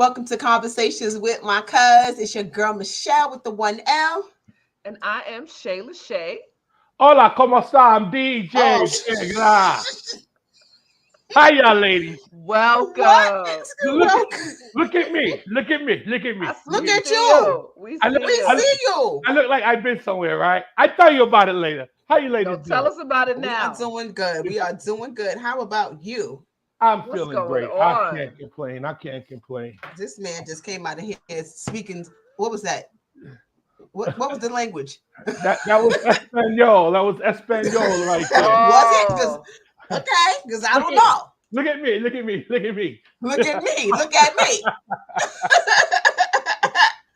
Welcome to Conversations with my cuz. It's your girl Michelle with the 1L. And I am Shayla Shay. Hola, ¿cómo está? I'm DJ Oh, Negra. Hi, y'all ladies. what? Welcome. Look, look at me. Look at me. Look at me. Look We at see you. you. We I look, see We I you. look, see you. I look like I've been somewhere, right? I tell you about it later. How you ladies No, tell doing? us about it We are now. doing good. We are doing good. How about you? I'm What's feeling going great. I on? can't complain. I can't complain. This man just came out of here speaking. What was that? What was the language? That was Espanol. That was Espanol right there. Was it? Because Oh, okay, because I Look don't at, know. look at me. Look at me. Look at me. Look at me. Look at me.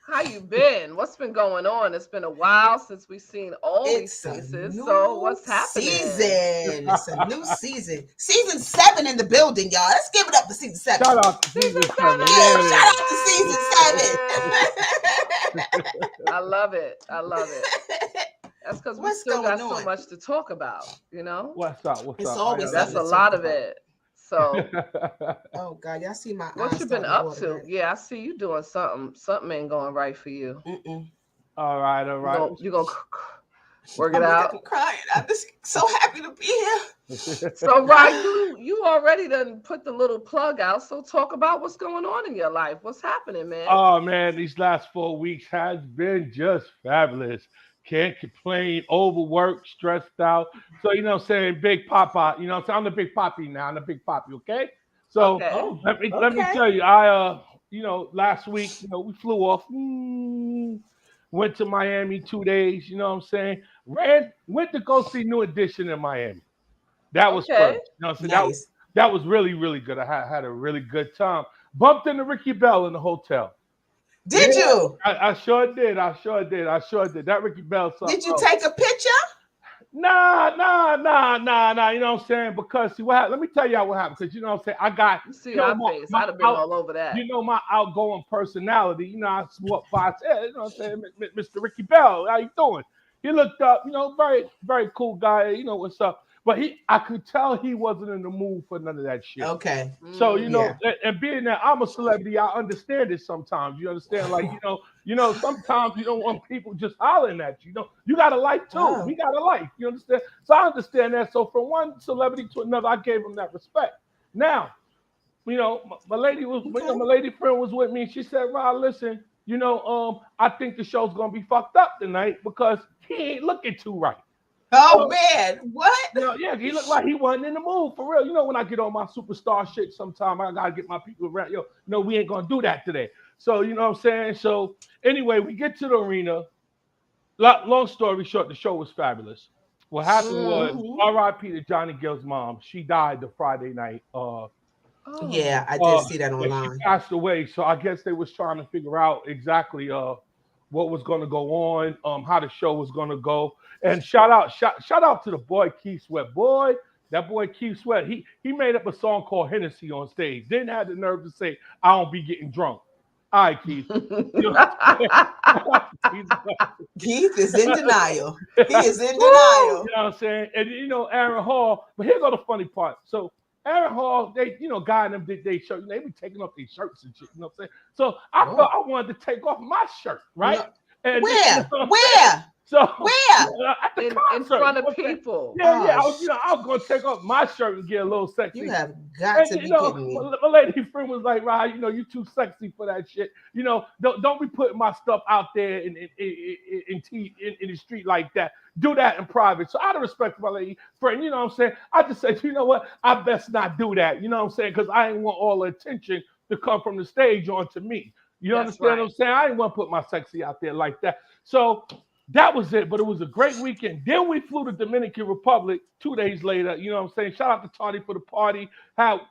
how you been? What's been going on? It's been a while since we've seen all these It's a faces. new So what's happening? season. It's a new season. Season 7 in the building, y'all. Let's give it up for season 7. Shout out to Season season 7. 7. Yeah, Yeah. shout out to season 7. I love it. I love it. That's because we What's still got going so on? much to talk about, you know? What's up? What's It's up? always That's something a to lot talk of about. it. So Oh God, y'all see my what eyes you been starting to up water to? red. Yeah, I see you doing something. Something ain't going right for you. Mm-mm. all right. You gonna work it Oh my God, out. I'm crying. I'm just so happy to be here. So right, you already done put the little plug out. So talk about what's going on in your life. What's happening, man? Oh man, these last 4 weeks has been just fabulous. Can't complain, overworked, stressed out. So you know what I'm saying, Big Papa, you know what I'm saying? I'm the Big Poppy now. I'm the Big Poppy, okay? So Okay. Oh, let me okay. tell you, I last week, we flew off, went to Miami 2 days, you know what I'm saying? Went to go see New Edition in Miami. That was Okay. first. You know what I'm saying? Nice. That was really, really good. I had a really good time. Bumped into Ricky Bell in the hotel. Yeah, Did you? I sure did. I sure did. I sure did. That Ricky Bell something Did you else. take a picture? Nah. You know what I'm saying? Because see what happened, let me tell y'all what happened. Because you know what I'm saying, I got You see you know our my face. my I'd have been out all over that. my outgoing personality. I walked by. I said, you know what I'm saying, Mr. Ricky Bell, how you doing? He looked up. Very very cool guy. You know what's up. But I could tell he wasn't in the mood for none of that shit. Okay. So Yeah. and being that I'm a celebrity, I understand it sometimes. You understand, like sometimes you don't want people just hollering at you. You got a life too. Oh. We got a life. You understand? So I understand that. So from one celebrity to another, I gave him that respect. Now, Okay. my lady friend was with me. And she said, "Rod, listen, I think the show's gonna be fucked up tonight because he ain't looking too right." Oh So man, what? yeah, he looked like he wasn't in the mood for real. When I get on my superstar shit, sometime I gotta get my people around. We ain't gonna do that today. So you know what I'm saying. So anyway, we get to the arena. Long story short, the show was fabulous. What happened was Mm. Mm-hmm. R.I.P. to Johnny Gill's mom. She died the Friday night. Yeah, Oh. I did see that Yeah, she online. passed away. So I guess they was trying to figure out exactly what was going to go on, how the show was going to go. And shout out to the boy Keith Sweat. Boy, that boy Keith Sweat, he made up a song called Hennessy on stage. Didn't have the nerve to say, "I don't be getting drunk." All right, Keith. You know Keith is in denial. He is in Woo! denial. what I'm saying? And Aaron Hall, but here's all the funny part. So Aaron Hall, they, guy and them did they shirt, they be taking off their shirts and shit, you know what I'm saying? So I Oh felt I wanted to take off my shirt, right? no. And you know Where? what I'm saying? Where? So Where? at the In concert, front you know of what I'm saying? people. Yeah, Oh, I was gonna take off my shirt and get a little you sexy. have got And to be kidding me. my lady friend was like, "Rod, you too sexy for that shit. Don't be putting my stuff out there in the street like that. Do that in private." So out of respect for my lady friend, you know what I'm saying, I just said, you know what, I best not do that. You know what I'm saying, because I ain't want all the attention to come from the stage onto me. You That's understand what right. I'm saying? I ain't want to put my sexy out there like that. So that was it. But it was a great weekend. Then we flew to Dominican Republic 2 days later. You know what I'm saying? Shout out to Toddy for the party. Had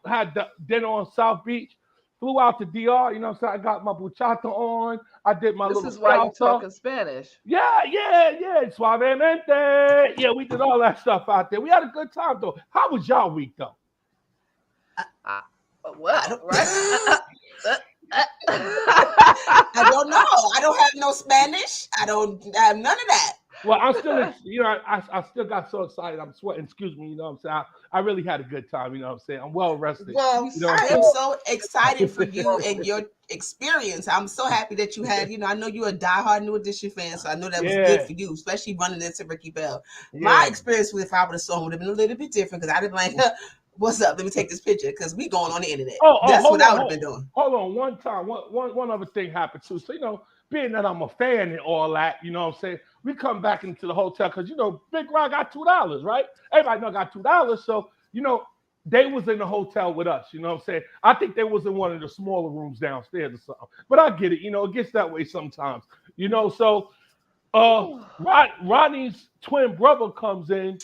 dinner on South Beach. Flew out to DR. You know what I'm saying? I got my buchata on. I did my This little is why you salsa. talking Spanish. Yeah. Suavemente. Yeah, we did all that stuff out there. We had a good time though. How was y'all week though? Uh, I well, don't. right? I don't know. I don't have no Spanish. I don't have none of that. Well, I'm still, I still got so excited. I'm sweating. Excuse me. You know what I'm saying? I really had a good time. You know what I'm saying? I'm well rested. Well, You know what I I'm am saying? so excited for you and your experience. I'm so happy that you had, I know you're a diehard New Edition fan, so I know that was good Yeah, for you, especially running into Ricky Bell. My yeah. experience with If I Would Have Song would have been a little bit different because I'd have been like, what's up? Let me take this picture because we going on the internet. Oh, That's what hold I on, would have been doing. hold on. One time, one other thing happened too. So, being that I'm a fan and all that, you know what I'm saying? We come back into the hotel because, Big Rock got $2, right? Everybody know got $2. So, they was in the hotel with us, you know what I'm saying? I think they was in one of the smaller rooms downstairs or something. But I get it, it gets that way sometimes, So Ronnie's twin brother comes in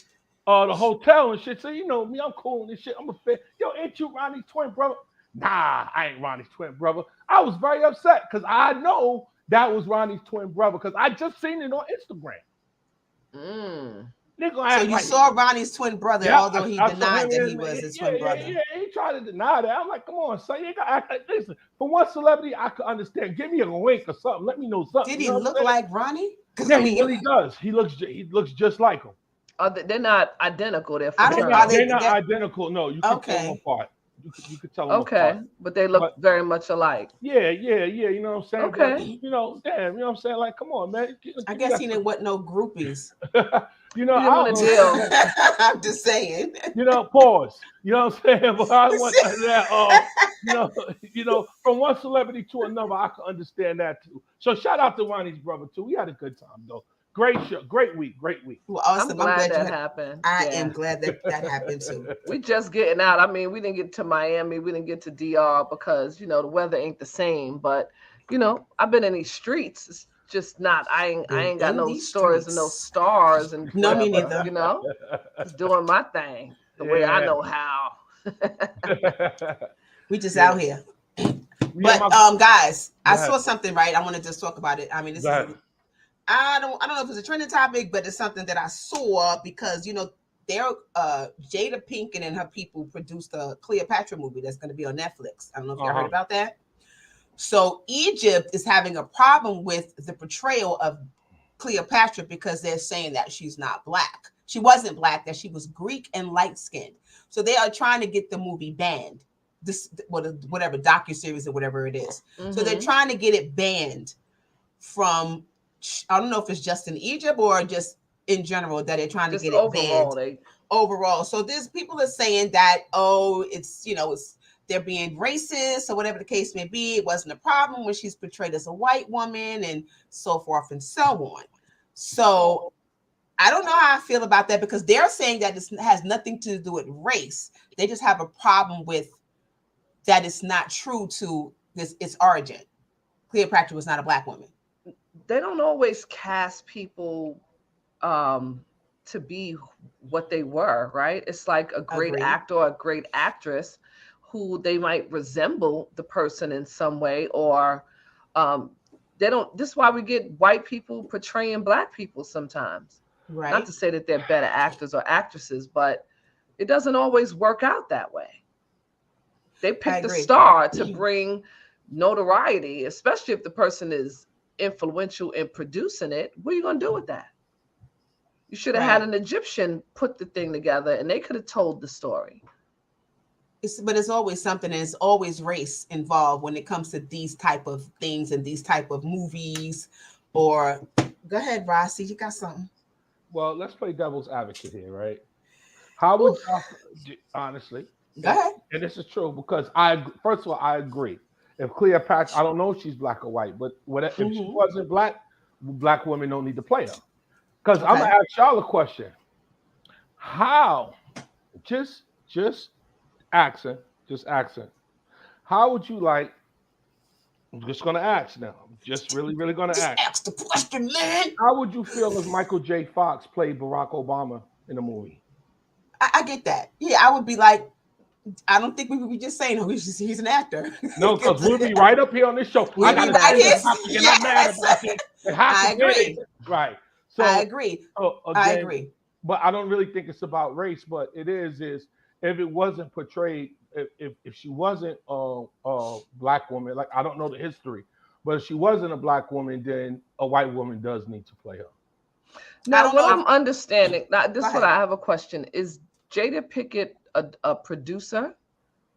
the hotel and shit. So you know me, I'm cool and shit. I'm a fan. Yo, ain't you Ronnie's twin brother? Nah, I ain't Ronnie's twin brother. I was very upset because I know that was Ronnie's twin brother because I just seen it on Instagram. Mm. So you saw Ronnie's twin brother, although he denied that he was his twin brother. Yeah, he tried to deny that. I'm like, come on, son, you ain't got to act like this. For one celebrity, I could understand. Give me a wink or something. Let me know something. Did he look like Ronnie? Yeah, he really does. He looks just like him. They're not identical. They're not identical. No, you can tell them apart. You could tell them apart. But they look very much alike. Yeah. You know what I'm saying? Okay. But, damn, you know what I'm saying? Like, come on, man. I guess he didn't want no groupies. I don't know. I'm just saying. Pause. You know what I'm saying? But I want that. From one celebrity to another, I can understand that too. So shout out to Ronnie's brother too. We had a good time though. Great show, great week. Well, awesome. I'm glad that happened. I am glad that happened too. We just getting out. I mean, we didn't get to Miami, we didn't get to DR because the weather ain't the same. But I've been in these streets. It's just not. I ain't got no stories and no stars and no, me neither. Just doing my thing the way I know how. We just out here. But guys, I saw something, right? I want to just talk about it. I mean, this is. I don't know if it's a trending topic, but it's something that I saw because they're Jada Pinkett and her people produced a Cleopatra movie that's going to be on Netflix. I don't know if y'all heard about that. So Egypt is having a problem with the portrayal of Cleopatra because they're saying that she's not black. She wasn't black, that she was Greek and light-skinned. So they are trying to get the movie banned. Whatever docuseries or whatever it is. Mm-hmm. So they're trying to get it banned from. I don't know if it's just in Egypt or just in general that they're trying to get it banned. Overall. So there's people are saying that, it's they're being racist or whatever the case may be. It wasn't a problem when she's portrayed as a white woman and so forth and so on. So I don't know how I feel about that because they're saying that this has nothing to do with race. They just have a problem with that it's not true to its origin. Cleopatra was not a black woman. They don't always cast people to be what they were, right? It's like a great actor or a great actress who they might resemble the person in some way, or they don't. This is why we get white people portraying black people sometimes. Right. Not to say that they're better actors or actresses, but it doesn't always work out that way. They pick the star to bring notoriety, especially if the person is influential in producing it. What are you going to do with that? You should have had an Egyptian put the thing together and they could have told the story. But it's always something, and it's always race involved when it comes to these type of things and these type of movies. Or go ahead, Rossi, you got something. Well, let's play devil's advocate here, right? How would honestly, go ahead. And this is true because first of all, I agree. If Cleopatra, I don't know if she's black or white, but if she wasn't black women don't need to play her. Because I'm gonna ask y'all a question. How? Just accent. How would you like? I'm just gonna ask now. Just really gonna ask. Ask the question, man. How would you feel if Michael J. Fox played Barack Obama in a movie? I get that. Yeah, I would be like, I don't think we would be just saying, he's an actor. No, because we'll be right up here on this show. We'll be right here. I agree. Right. So I agree. Again, I agree. But I don't really think it's about race. But it is if it wasn't portrayed, if she wasn't a black woman, like I don't know the history, but if she wasn't a black woman, then a white woman does need to play her. Now, what I'm understanding, this is what I have a question. Is Jada Pinkett a producer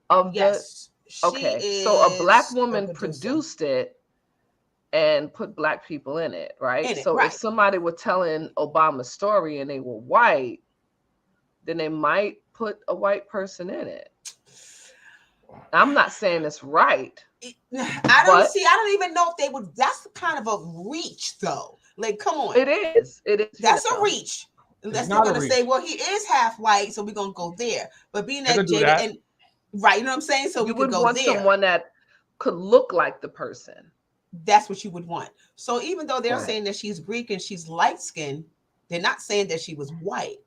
of yes, the? Okay, so a Black woman produced it and put Black people in it, right? If somebody were telling Obama's story and they were white, then they might put a white person in it. I'm not saying it's right. I don't even know if they would. That's kind of a reach, though. Like, come on. It is. That's a reach. Unless they're going to say, well, he is half white, so we're going to go there. But being that Jada and right, you know what I'm saying? So you we could go want there. Someone that could look like the person. That's what you would want. So even though they're saying that she's Greek and she's light skinned, they're not saying that she was white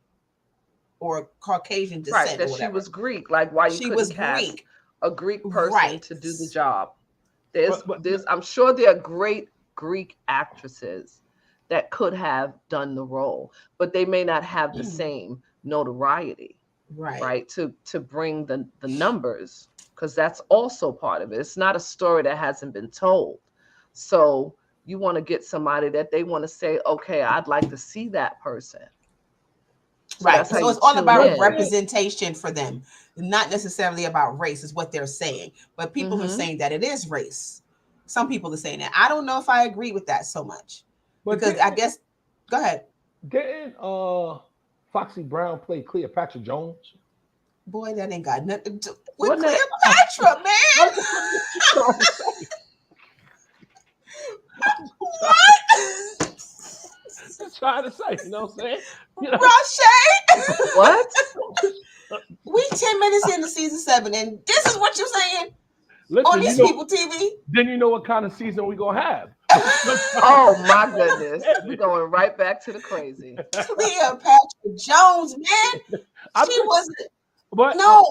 or Caucasian descent. Right, that she was Greek. Like, why you couldn't cast a Greek person to do the job? There's I'm sure there are great Greek actresses that could have done the role, but they may not have the same notoriety, right? To bring the numbers, because that's also part of it. It's not a story that hasn't been told. So you want to get somebody that they want to say, okay, I'd like to see that person. Right. So it's all about representation for them, not necessarily about race is what they're saying. But people are saying that it is race. Some people are saying that. I don't know if I agree with that so much. Because I guess, go ahead. Didn't Foxy Brown play Cleopatra Jones? Boy, that ain't got nothing to do with Cleopatra, man. What? Just trying to say, you know what I'm saying? You know? Rashay? What? We 10 minutes into season 7, and this is what you're saying? Listen, on these people TV? Then you know what kind of season we're going to have. Oh, my goodness. We're going right back to the crazy. Cleopatra Jones, man. She wasn't. But no.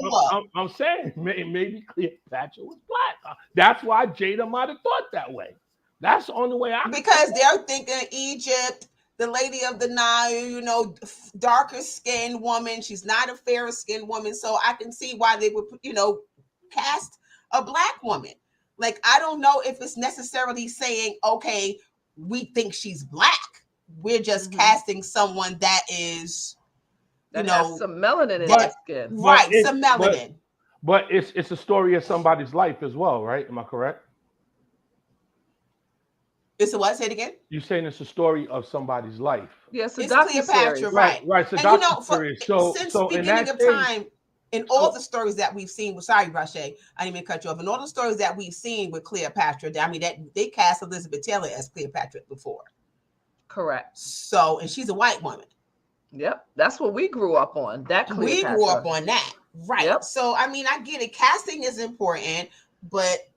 I'm saying maybe Cleopatra was black. That's why Jada might have thought that way. That's the only way because they're thinking Egypt, the Lady of the Nile, you know, darker skinned woman. She's not a fairer skinned woman. So I can see why they would, you know, cast a black woman. Like, I don't know if it's necessarily saying, okay, we think she's black. We're just casting someone that is, that has some melanin in their skin. Right, some melanin. But it's a story of somebody's life as well, right? Am I correct? It's a what? Say it again. You're saying it's a story of somebody's life. Yes, it's Cleopatra, right? Right. It's a docuseries. Since the beginning of time, in all the stories that we've seen, sorry, Rashay, I didn't even cut you off. In all the stories that we've seen with Cleopatra, I mean, that they cast Elizabeth Taylor as Cleopatra before. Correct. So, and she's a white woman. Yep, that's what we grew up on. That Cleopatra. We grew up on that, right? Yep. So, I mean, I get it. Casting is important, but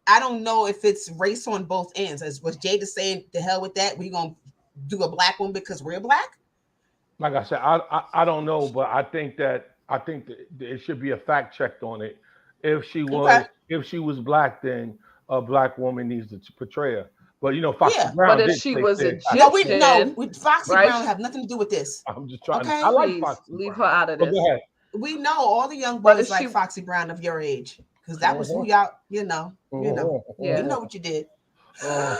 I don't know if it's race on both ends. As was Jada saying, the hell with that. We're gonna do a black one because we're black. Like I said, I don't know, but I think that it should be a fact checked on it. If she was black, then a black woman needs to portray her. But you know, Foxy Brown. But if she was Egyptian, Foxy Brown have nothing to do with this. I'm just trying. Okay? I like Foxy leave her out of this. Go ahead. We know all the young boys like Foxy Brown of your age. Because that was who y'all, you know, you know what you did. But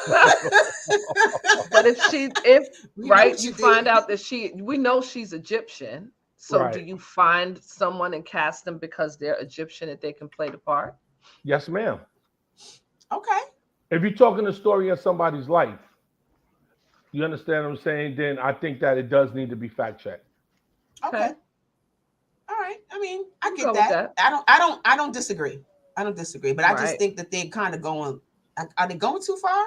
you find out that we know she's Egyptian. So do you find someone and cast them because they're Egyptian that they can play the part? Yes, ma'am. Okay. If you're talking the story of somebody's life, you understand what I'm saying? Then I think that it does need to be fact checked. Okay. All right. I mean, I get that. I don't disagree. But I just think that they're kind of going. Are they going too far?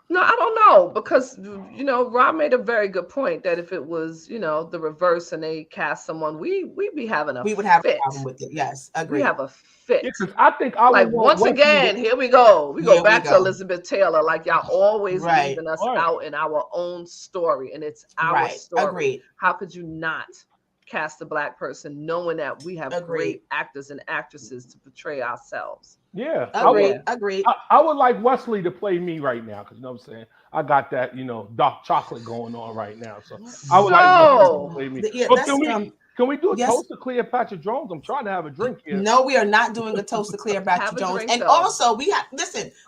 No, I don't know, because you know, Rob made a very good point that if it was, you know, the reverse and they cast someone, we'd be having a we would have a problem with it. Yes, agree. We have a fit. I think once again, here we go. We go back to Elizabeth Taylor, like y'all always leaving us out in our own story, and it's our story. Agreed. How could you not cast a black person knowing that we have great actors and actresses to portray ourselves? Yeah, agreed. I would like Wesley to play me right now, because you know what I'm saying, I got that, you know, dark chocolate going on right now. So I would like Wesley to play me. But can we do a toast to Cleopatra Jones? I'm trying to have a drink here. No, we are not doing a toast to Cleopatra Jones. And also we have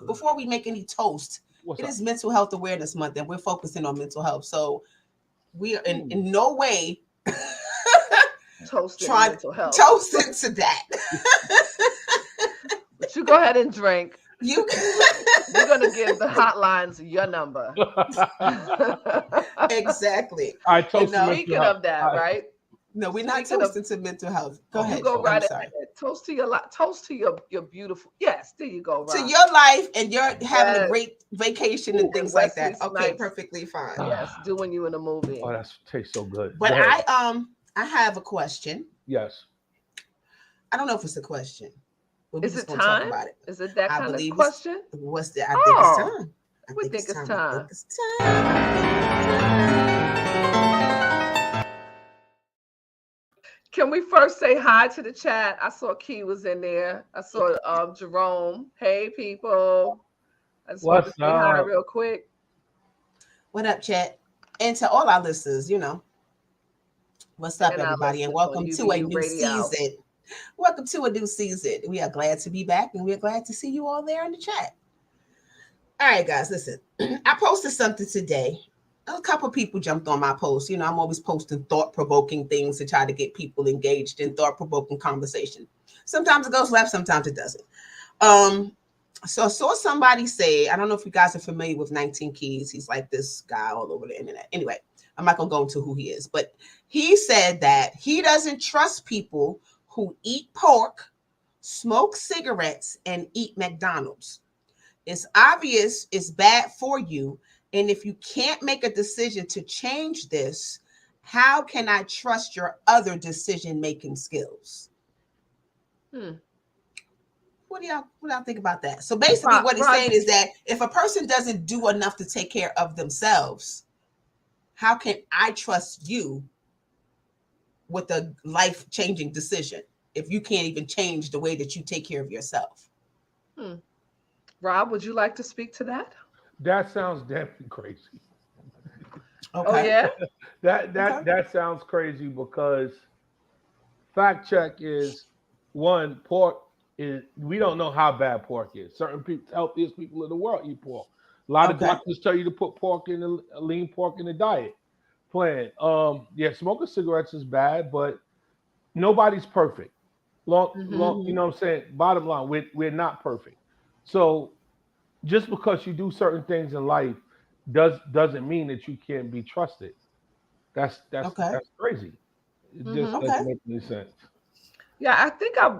before we make any toast, it is Mental Health Awareness Month, and we're focusing on mental health. So We are in no way toasting mental health. Toasting to that. But you go ahead and drink. We're gonna give the hotlines your number. Exactly. I toast. Speaking of that, right? No, we're not toasting to mental health. Go ahead. You go right ahead. Toast to your life. Toast to your beautiful. Yes, there you go. Rob. To your life, and you're having a great vacation and things like that. Okay, nice. Perfectly fine. Yes, doing you in a movie. Oh, that tastes so good. But I have a question. Yes. I don't know if it's a question. Is it time? About it. Is it that kind of question? What's that? I think it's time. We think it's time. Can we first say hi to the chat? I saw Key was in there. I saw Jerome. Hey, people. I just want to say hi real quick. What up, chat? And to all our listeners, what's up, everybody? And welcome to a new season. Welcome to a new season. We are glad to be back, and we're glad to see you all there in the chat. All right, guys, listen. I posted something today. A couple of people jumped on my post. I'm always posting thought-provoking things to try to get people engaged in thought-provoking conversation. Sometimes it goes left, sometimes it doesn't. So I saw somebody say, I don't know if you guys are familiar with 19 Keys. He's like this guy all over the internet. Anyway, I'm not going to go into who he is, but he said that he doesn't trust people who eat pork, smoke cigarettes, and eat McDonald's. It's obvious it's bad for you. And if you can't make a decision to change this, how can I trust your other decision-making skills? What do y'all think about that? So basically what he's saying is that if a person doesn't do enough to take care of themselves, how can I trust you with a life-changing decision if you can't even change the way that you take care of yourself? Rob, would you like to speak to that? That sounds damn crazy. Okay. Oh yeah. That sounds crazy because fact check is one, pork is, we don't know how bad pork is. Certain people, healthiest people in the world eat pork. A lot of doctors tell you to put lean pork in the diet plan. Smoking cigarettes is bad, but nobody's perfect. Long, you know what I'm saying? Bottom line, we're not perfect. So just because you do certain things in life doesn't mean that you can't be trusted. That's crazy. It just doesn't make any sense. Yeah, I think I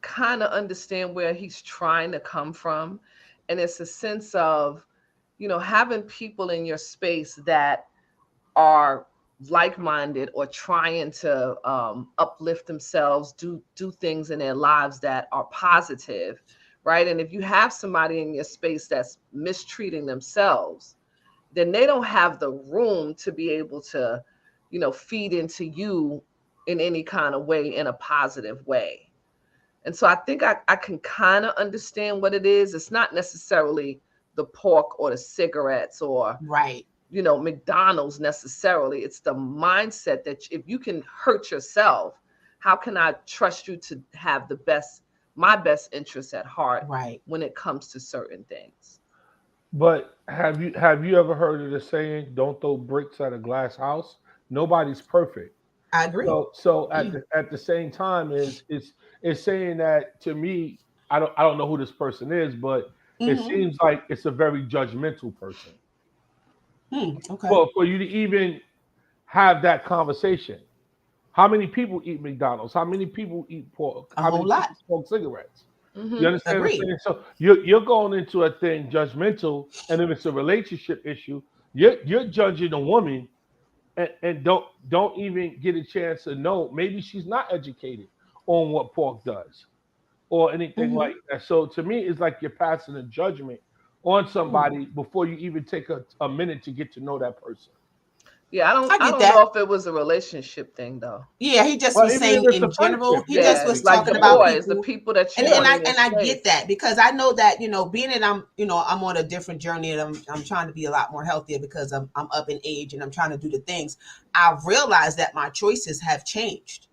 kind of understand where he's trying to come from. And it's a sense of, having people in your space that are like-minded or trying to uplift themselves, do things in their lives that are positive. Right. And if you have somebody in your space that's mistreating themselves, then they don't have the room to be able to, feed into you in any kind of way, in a positive way. And so I think I can kind of understand what it is. It's not necessarily the pork or the cigarettes or, McDonald's necessarily. It's the mindset that if you can hurt yourself, how can I trust you to have my best interests at heart when it comes to certain things? But have you ever heard of the saying, don't throw bricks at a glass house? Nobody's perfect. I agree. So at the same time it's saying that, to me, I don't know who this person is, but it seems like it's a very judgmental person. Okay. Well, for you to even have that conversation. How many people eat McDonald's? How many people eat pork? A whole lot. Smoke cigarettes? You understand what I'm saying? So you're going into a thing judgmental, and if it's a relationship issue, you're judging a woman, and don't even get a chance to know. Maybe she's not educated on what pork does, or anything like that. So to me, it's like you're passing a judgment on somebody before you even take a minute to get to know that person. Yeah, I don't know if it was a relationship thing though. Yeah, he just was saying in general. He just was talking about the people that you and I get that, because I know that being that I'm on a different journey, and I'm trying to be a lot more healthier because I'm up in age and I'm trying to do the things. I've realized that my choices have changed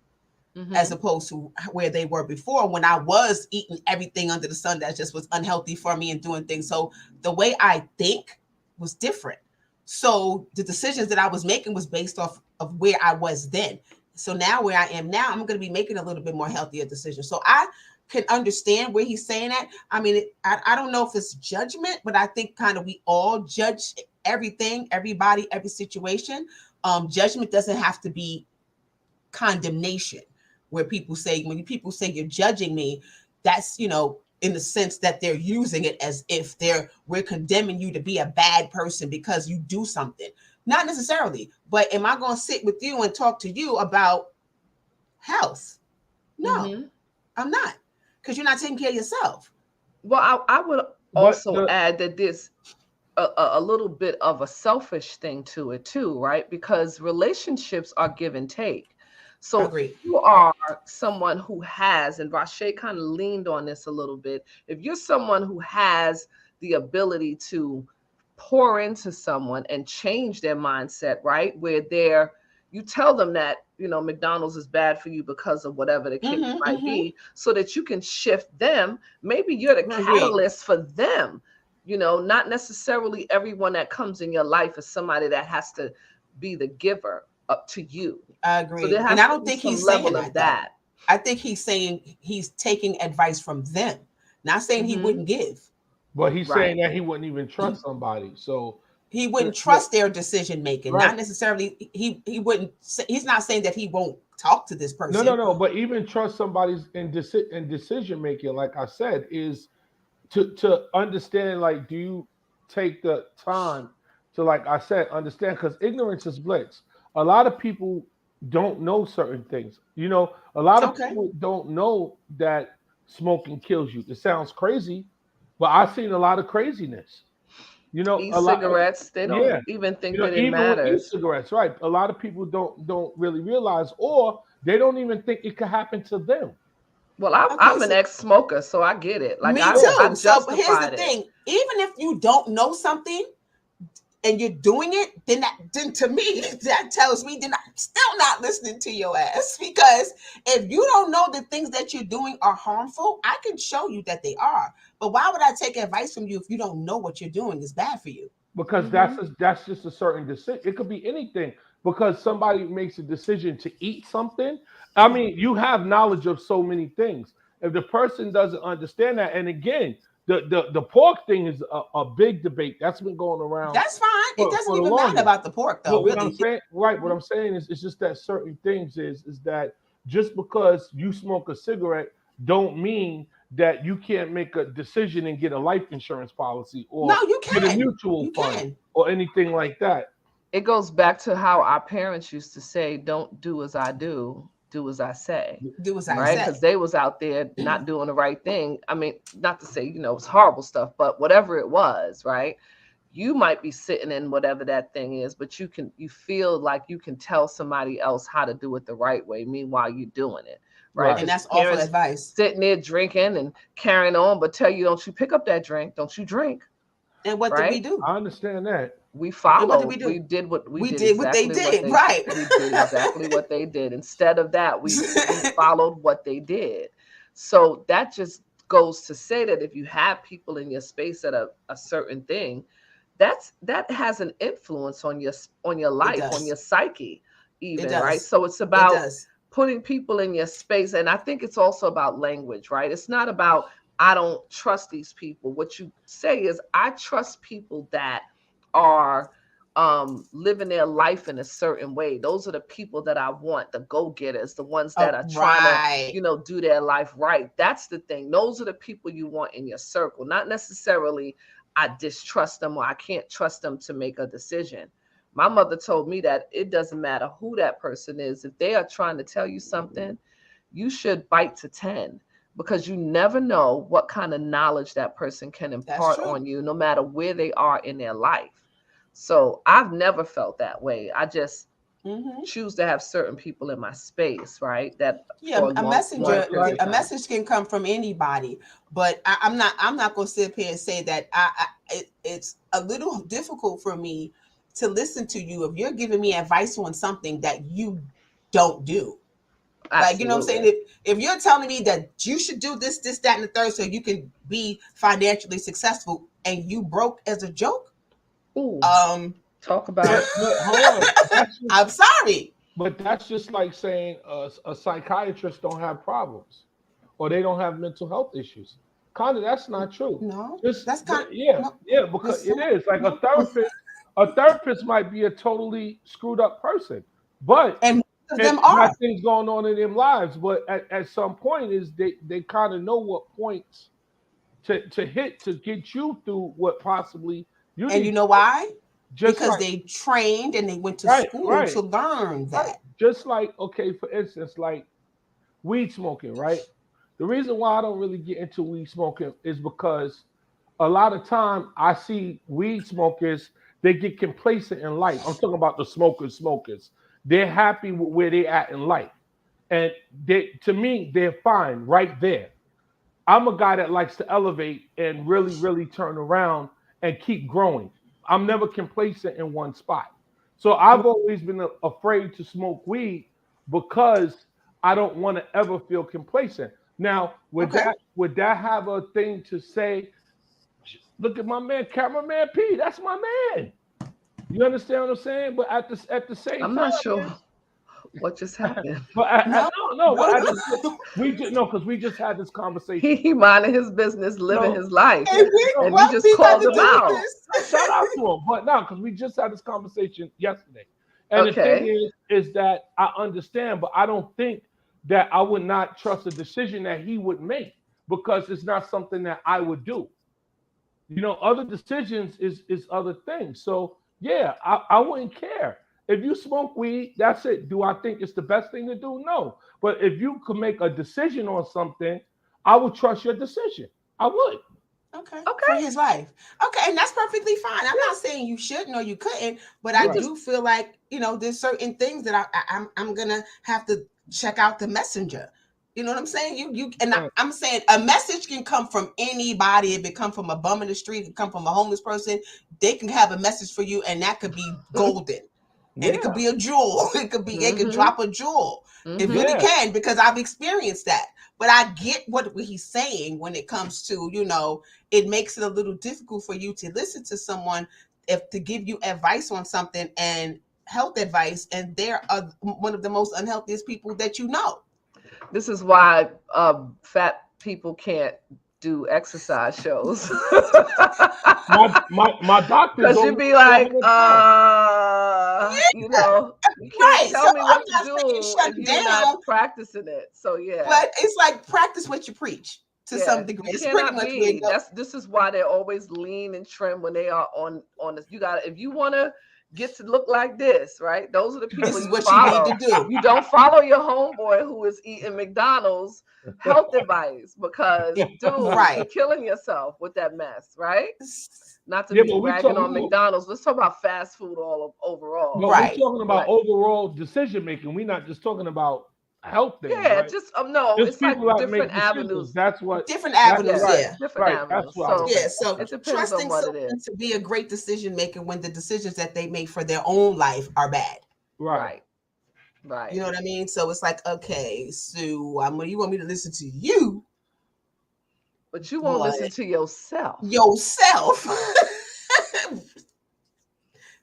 as opposed to where they were before, when I was eating everything under the sun that just was unhealthy for me and doing things. So the way I think was different. So the decisions that I was making was based off of where I was then. So now where I am now, I'm going to be making a little bit more healthier decisions. So I can understand where he's saying that. I mean, I don't know if it's judgment, but I think kind of we all judge everything, everybody, every situation. Judgment doesn't have to be condemnation, where people say, when people say you're judging me, that's, you know, in the sense that they're using it as if we're condemning you to be a bad person because you do something. Not necessarily, but am I going to sit with you and talk to you about health? No, I'm not, because you're not taking care of yourself. Well, I would also add that there's a little bit of a selfish thing to it too, right? Because relationships are give and take. So if you are someone who has, and Rashay kind of leaned on this a little bit, if you're someone who has the ability to pour into someone and change their mindset, right? Where you tell them that, you know, McDonald's is bad for you because of whatever the case might be, so that you can shift them. Maybe you're the catalyst for them. You know, not necessarily everyone that comes in your life is somebody that has to be the giver up to you. I agree. So and I don't think he's saying that. I think he's saying he's taking advice from them, not saying he wouldn't give. But he's saying that he wouldn't even trust somebody. So he wouldn't trust their decision making. Not necessarily he wouldn't say, he's not saying that he won't talk to this person. No. But even trust somebody's in decision making, like I said, is to understand, like, do you take the time to, like I said, understand, because ignorance is bliss. A lot of people don't know certain things. You know, a lot of people don't know that smoking kills you. It sounds crazy, but I've seen a lot of craziness. You know, cigarettes, they don't even think that it matters. E-cigarettes, right? A lot of people don't really realize, or they don't even think it could happen to them. Well, I'm an ex-smoker, so I get it. Like, me too. So here's the thing: even if you don't know something and you're doing it, then to me that tells me then I'm still not listening to your ass. Because if you don't know the things that you're doing are harmful, I can show you that they are. But why would I take advice from you if you don't know what you're doing is bad for you? Because that's just a certain decision. It could be anything. Because somebody makes a decision to eat something. I mean, you have knowledge of so many things. If the person doesn't understand that, and again, the pork thing is a big debate that's been going around. That's fine. It doesn't even matter about the pork, though. What I'm saying, what I'm saying is, it's just that certain things is that just because you smoke a cigarette, don't mean that you can't make a decision and get a life insurance policy or get a mutual fund or anything like that. It goes back to how our parents used to say, don't do as I do, do as I say. Do as I say. Because they was out there not doing the right thing. I mean, not to say, you know, it's horrible stuff, but whatever it was, right? You might be sitting in whatever that thing is, but you feel like you can tell somebody else how to do it the right way. Meanwhile, you're doing it. Right. And that's awful advice. Sitting there drinking and carrying on, but tell you, don't you pick up that drink. Don't you drink. And what did we do? I understand that. We followed. What did we do? We did what we did. What they did. Right. We did exactly what they did. Instead of that, we followed what they did. So that just goes to say that if you have people in your space at a certain thing, that has an influence on your life, on your psyche, even, right? So it's about putting people in your space. And I think it's also about language, right? It's not about, I don't trust these people. What you say is, I trust people that are living their life in a certain way. Those are the people that I want, the go-getters, the ones that are trying to, you know, do their life right. That's the thing. Those are the people you want in your circle, not necessarily I distrust them or I can't trust them to make a decision. My mother told me that it doesn't matter who that person is. If they are trying to tell you something, you should bite to 10, because you never know what kind of knowledge that person can impart on you, no matter where they are in their life. So I've never felt that way. I just choose to have certain people in my space, right? That a message can come from anybody, but I'm not going to sit here and say that it's a little difficult for me to listen to you if you're giving me advice on something that you don't do. Absolutely. Like, you know what I'm saying? If you're telling me that you should do this, that, and the third so you can be financially successful, and you broke as a joke, Talk about it. Hold on. I'm sorry. But that's just like saying a psychiatrist don't have problems or they don't have mental health issues. Kind of, that's not true. No, that's kind of, yeah, because it is like a therapist. A therapist might be a totally screwed up person, but and most of them are things going on in their lives. But at some point, is they kind of know what points to hit to get you through what possibly you need. And you know why? Just because they trained and they went to school to learn that. Right. Just like, okay, for instance, like weed smoking, right? The reason why I don't really get into weed smoking is because a lot of time I see weed smokers, they get complacent in life. I'm talking about the smokers. They're happy with where they're at in life. And to me, they're fine right there. I'm a guy that likes to elevate and really, really turn around and keep growing. I'm never complacent in one spot. So I've always been afraid to smoke weed because I don't want to ever feel complacent. Now, would that have a thing to say? Look at my man, cameraman P. That's my man. You understand what I'm saying? But at the same time, I'm not sure what just happened. But because we just had this conversation. He minding his business, living his life, and you just called him out. Shout out to him, but no, because we just had this conversation yesterday. And the thing is that I understand, but I don't think that I would not trust a decision that he would make because it's not something that I would do. You know, other decisions is other things. So yeah, I wouldn't care. If you smoke weed, that's it. Do I think it's the best thing to do? No. But if you could make a decision on something, I would trust your decision. I would. Okay. For his life. Okay, and that's perfectly fine. I'm not saying you shouldn't or you couldn't, but I do feel like, you know, there's certain things that I'm gonna have to check out the messenger. You know what I'm saying? I'm saying a message can come from anybody. It can come from a bum in the street, it can come from a homeless person. They can have a message for you, and that could be golden. And it could be a jewel. It could be, it could drop a jewel. It really can, because I've experienced that. But I get what he's saying when it comes to, you know, it makes it a little difficult for you to listen to someone to give you advice on something and health advice, and they're one of the most unhealthiest people that you know. This is why fat people can't do exercise shows. my doctor, because you'd be like, you know, you can't tell me what to do if you're not practicing it. So yeah, but it's like practice what you preach to some degree. It's pretty much this is why they're always lean and trim when they are on this. You got, if you want to get to look like this, right? Those are the people you follow. You need to do. You don't follow your homeboy who is eating McDonald's health advice, because dude, you're killing yourself with that mess, right? Not to be bragging on McDonald's. Let's talk about fast food overall. No, we're talking about overall decision making. We're not just talking about health things. Yeah, right? Just no, it's like different avenues. That's what different avenues. Different avenues. So it depends on what it is. To be a great decision maker when the decisions that they make for their own life are bad. Right. You know what I mean? So it's like, okay, so you want me to listen to you, but you won't listen to yourself.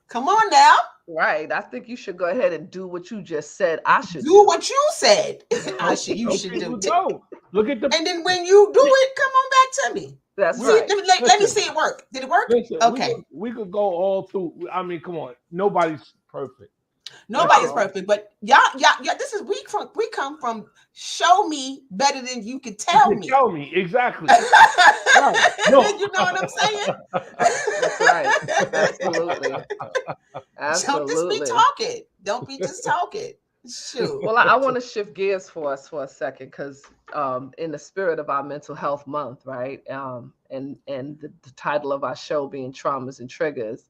Come on now. Right. I think you should go ahead and do what you just said. I should do what you said. You should do. Look at and then when you do it, come on back to me. That's right. Let me see it work. Did it work? Listen, okay. We could go all through. I mean, come on. Nobody's perfect. Nobody's perfect, but y'all. This is we come from show me better than you can tell me. Tell me exactly. Right. No. You know what I'm saying? That's right. Absolutely. Don't just be talking. Don't be just talking. Shoot. Well, I want to shift gears for us for a second, because in the spirit of our mental health month, right? And the title of our show being Traumas and Triggers.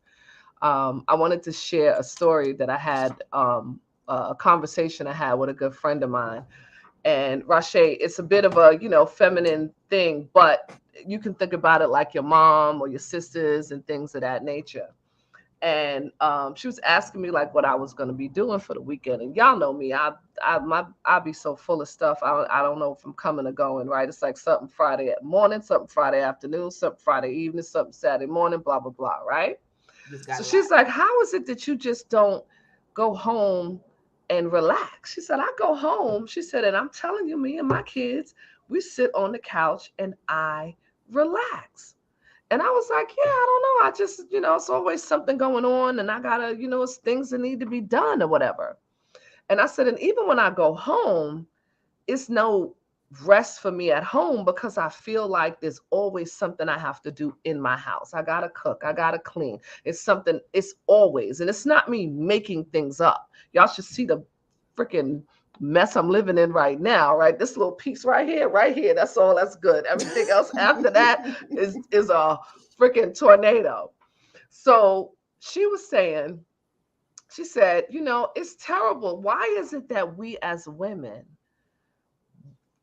I wanted to share a story that I had, a conversation I had with a good friend of mine. And Rashay, it's a bit of a, feminine thing, but you can think about it like your mom or your sisters and things of that nature. And she was asking me like what I was going to be doing for the weekend. And y'all know me, I'll be so full of stuff. I don't know if I'm coming or going, right? It's like something Friday morning, something Friday afternoon, something Friday evening, something Saturday morning, blah, blah, blah, right? So she's like, how is it that you just don't go home and relax? She said, I go home. She said, and I'm telling you, me and my kids, we sit on the couch and I relax. And I was like, yeah, I don't know. I just, it's always something going on and I gotta, it's things that need to be done or whatever. And I said, and even when I go home, it's no rest for me at home because I feel like there's always something I have to do in my house. I gotta cook, I gotta clean. It's always, and it's not me making things up. Y'all should see the freaking mess I'm living in right now, right? This little piece right here, that's all that's good. Everything else after that is a freaking tornado. So she was saying, she said, it's terrible. Why is it that we as women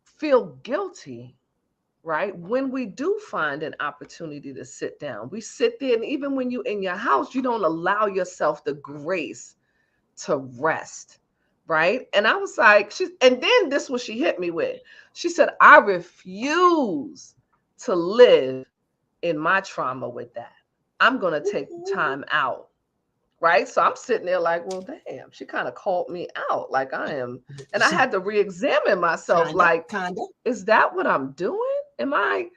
feel guilty, right? When we do find an opportunity to sit down, we sit there, and even when you're in your house, you don't allow yourself the grace to rest, right? And I was like, and then this was she hit me with. She said, I refuse to live in my trauma with that. I'm going to take time out. Right. So I'm sitting there like, well, damn, she kind of called me out like I am. And I had to re-examine myself. Kinda. Is that what I'm doing? Am I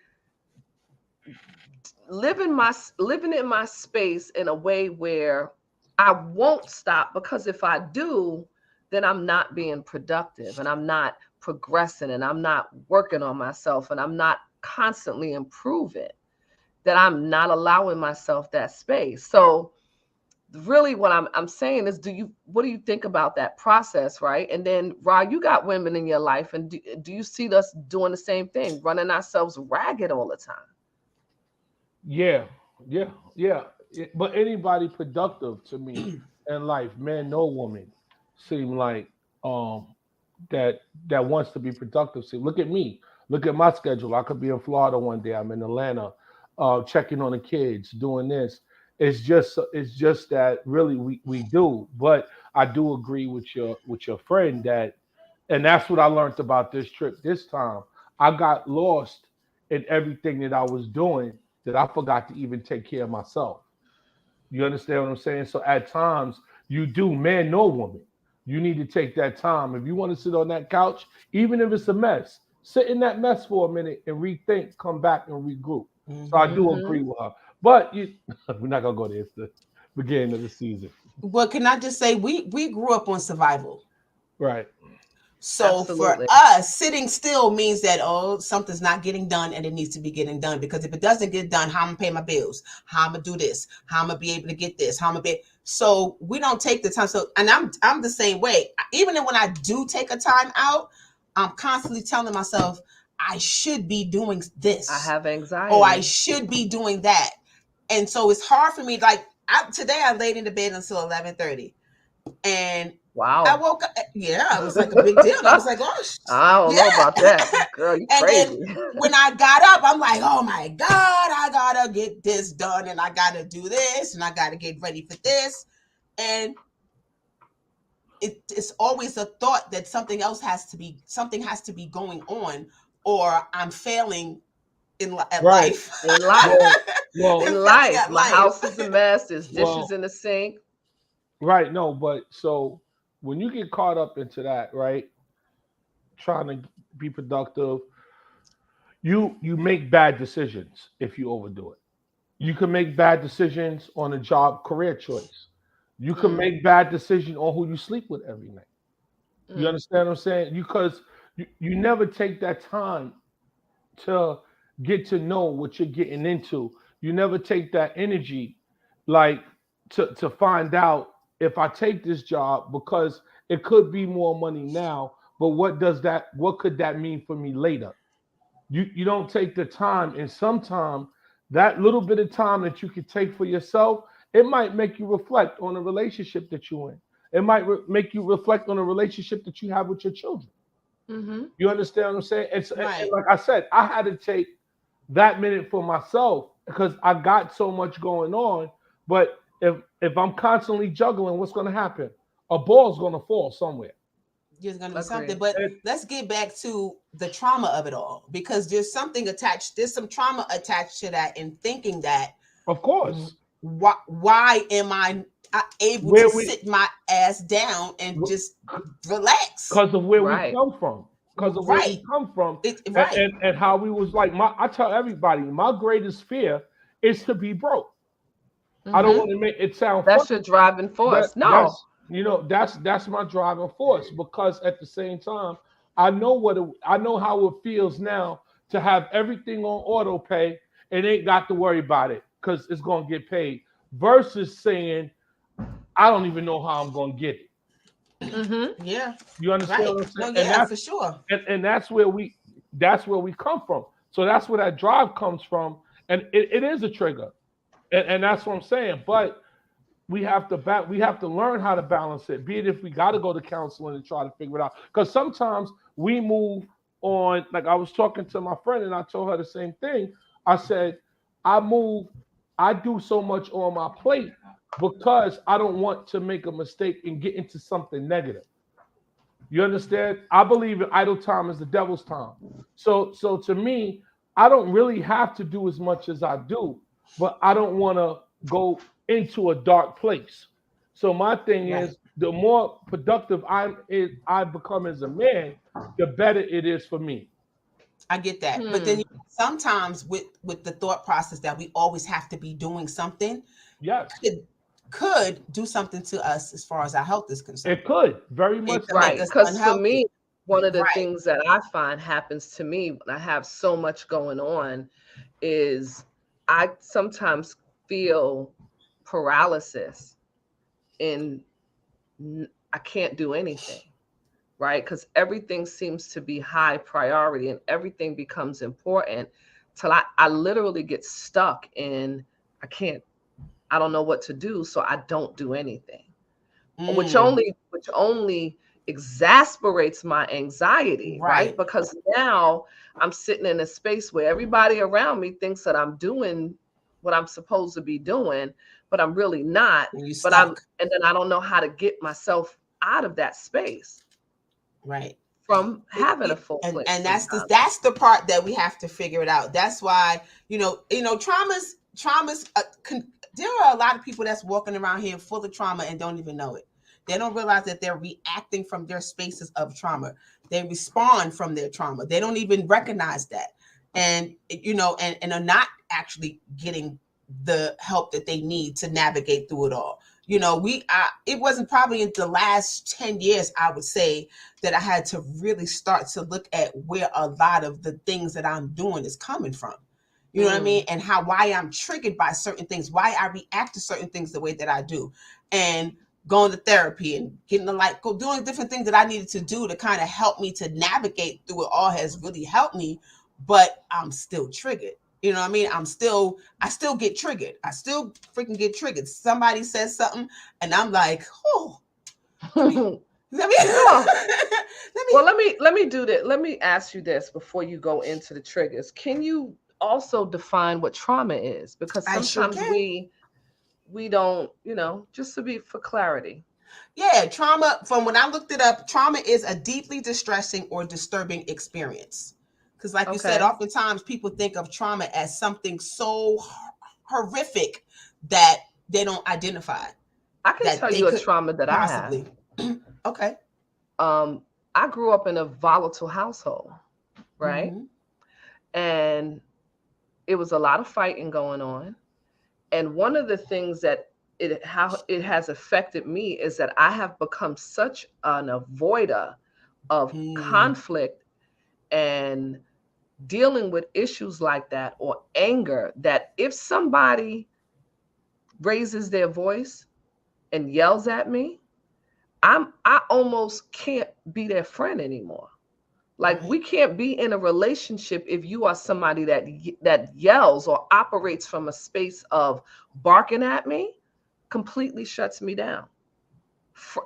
living in my space in a way where I won't stop? Because if I do, then I'm not being productive and I'm not progressing and I'm not working on myself and I'm not constantly improving, that I'm not allowing myself that space. So really what I'm saying is, what do you think about that process, right? And then, Ra, you got women in your life, and do you see us doing the same thing, running ourselves ragged all the time? Yeah. But anybody productive to me in life, man, no woman, seem like that wants to be productive. See, look at me. Look at my schedule. I could be in Florida one day. I'm in Atlanta, checking on the kids, doing this. It's just that really we do. But I do agree with your friend that, and that's what I learned about this trip this time. I got lost in everything that I was doing that I forgot to even take care of myself. You understand what I'm saying? So at times you do, man, no woman. You need to take that time. If you want to sit on that couch, even if it's a mess, sit in that mess for a minute and rethink, come back and regroup. Mm-hmm. So I do agree with her. But we're not gonna go there. It's the beginning of the season. Well, can I just say we grew up on survival, right? So Absolutely. For us, sitting still means that something's not getting done and it needs to be getting done. Because if it doesn't get done, how I'm gonna pay my bills? How I'm gonna do this? How I'm gonna be able to get this? How I'm gonna be? So we don't take the time. So, and I'm the same way. Even when I do take a time out, I'm constantly telling myself I should be doing this. I have anxiety. Or I should be doing that. And so it's hard for me. Like today I laid in the bed until 11:30. And wow, I woke up. Yeah, it was like a big deal. I was like, oh, I don't know about that, girl. You crazy. Then when I got up, I'm like, oh my God, I gotta get this done, and I gotta do this, and I gotta get ready for this, and it's always a thought that something has to be going on, or I'm failing at life. In life. Well, in life. My house is a mess. There's dishes in the sink. Right. No, but so when you get caught up into that, right, trying to be productive, you make bad decisions if you overdo it. You can make bad decisions on a job, career choice. You can make bad decisions on who you sleep with every night. You understand what I'm saying? Because you never take that time to get to know what you're getting into. You never take that energy, like to find out if I take this job, because it could be more money now, but what could that mean for me later? You don't take the time, and sometimes that little bit of time that you could take for yourself, it might make you reflect on the relationship that you're in. It might make you reflect on the relationship that you have with your children. Mm-hmm. You understand what I'm saying? And like I said, I had to take that minute for myself because I got so much going on. But if I'm constantly juggling, what's going to happen? A ball's going to fall somewhere. There's going to be something. But let's get back to the trauma of it all, because there's something attached. There's some trauma attached to that, and thinking that. Of course. why am I able to sit my ass down and just relax? Because of where we come from. Because of where we come from. And how we was like, I tell everybody, my greatest fear is to be broke. I don't want to make it sound that's your driving force. No. That's my driving force, because at the same time, I know how it feels now to have everything on auto pay and ain't got to worry about it because it's gonna get paid, versus saying, I don't even know how I'm gonna get it. Yeah. You understand what I'm saying? No, yeah, for sure. And that's where we come from. So that's where that drive comes from. And it is a trigger. And that's what I'm saying. But we have to learn how to balance it, be it if we got to go to counseling and try to figure it out. Because sometimes we move on. Like I was talking to my friend and I told her the same thing. I said, I do so much on my plate because I don't want to make a mistake and get into something negative. You understand? I believe in idle time is the devil's time. So to me, I don't really have to do as much as I do, but I don't want to go into a dark place. So my thing is, the more productive I become as a man, the better it is for me. I get that. But then sometimes with the thought process that we always have to be doing something, it could do something to us as far as our health is concerned. It could, very much. Right. Because for me, one of the things that I find happens to me when I have so much going on is I sometimes feel paralysis and I can't do anything, right? Because everything seems to be high priority and everything becomes important till I literally get stuck in I don't know what to do, so I don't do anything, which only exasperates my anxiety, right? Because now I'm sitting in a space where everybody around me thinks that I'm doing what I'm supposed to be doing, but I'm really not. And then I don't know how to get myself out of that space. Right. From having a full plate. And that's the part that we have to figure it out. That's why, traumas, there are a lot of people that's walking around here full of trauma and don't even know it. They don't realize that they're reacting from their spaces of trauma. They respond from their trauma. They don't even recognize that. And, and are not actually getting the help that they need to navigate through it all. It wasn't probably in the last 10 years, I would say, that I had to really start to look at where a lot of the things that I'm doing is coming from. You know what I mean? And why I'm triggered by certain things, why I react to certain things the way that I do. And going to therapy and getting doing different things that I needed to do to kind of help me to navigate through it all has really helped me, but I'm still triggered. You know what I mean? I still get triggered. I still freaking get triggered. Somebody says something and I'm like, let me do that. Let me ask you this before you go into the triggers. Can you also define what trauma is? Because sometimes we don't, just to be for clarity. Yeah, trauma, from when I looked it up, trauma is a deeply distressing or disturbing experience. Because like you said, oftentimes people think of trauma as something so horrific that they don't identify. I can tell you a trauma that possibly. I have. Okay. I grew up in a volatile household, right? And it was a lot of fighting going on. And one of the things that how it has affected me is that I have become such an avoider of conflict and dealing with issues like that or anger, that if somebody raises their voice and yells at me, I almost can't be their friend anymore. Like, we can't be in a relationship if you are somebody that yells or operates from a space of barking at me. Completely shuts me down. For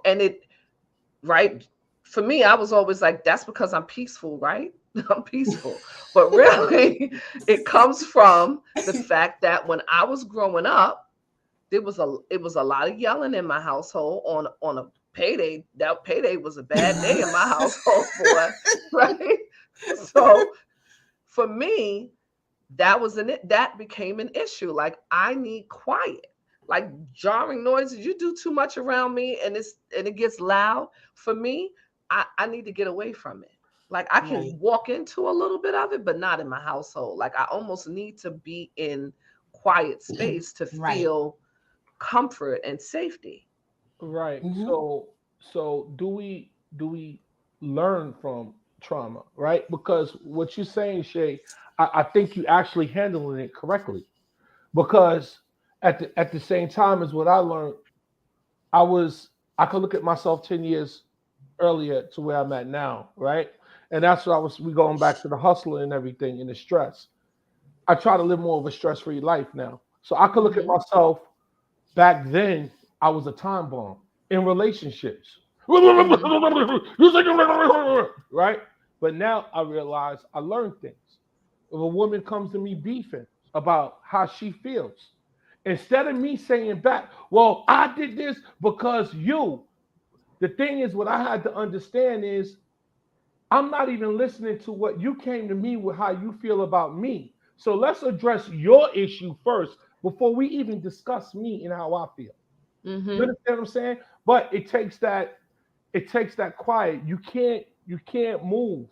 me, I was always like, that's because I'm peaceful, right? I'm peaceful. But really, it comes from the fact that when I was growing up, it was a lot of yelling in my household on a payday. That payday was a bad day in my household, boy, right? So for me, that became an issue. Like, I need quiet. like jarring noises. You do too much around me and it gets loud. For me, I need to get away from it. Like I can walk into a little bit of it, but not in my household. Like I almost need to be in quiet space to feel comfort and safety. Right. So do we learn from trauma, right? Because what you're saying, Shay, I think you actually handling it correctly. Because at the same time as what I learned, I could look at myself 10 years earlier to where I'm at now, right? And that's what we going back to the hustle and everything and the stress. I try to live more of a stress-free life now. So I could look at myself back then, I was a time bomb in relationships. Right? But now I realize I learned things. If a woman comes to me beefing about how she feels, instead of me saying back, well, I did this because you. The thing is, what I had to understand is I'm not even listening to what you came to me with how you feel about me. So let's address your issue first before we even discuss me and how I feel. You understand what I'm saying? But it takes that quiet. You can't move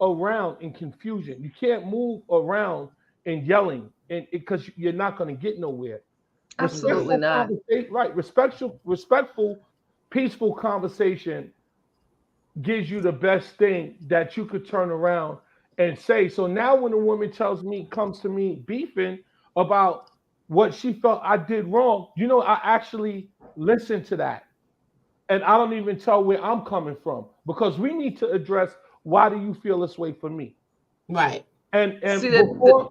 around in confusion. You can't move around in yelling, and because you're not going to get nowhere. Absolutely not. Right. Respectful, peaceful conversation gives you the best thing that you could turn around and say. So now when a woman comes to me beefing about what she felt I did wrong, I actually listen to that. And I don't even tell where I'm coming from, because we need to address, why do you feel this way for me? Right. And See, before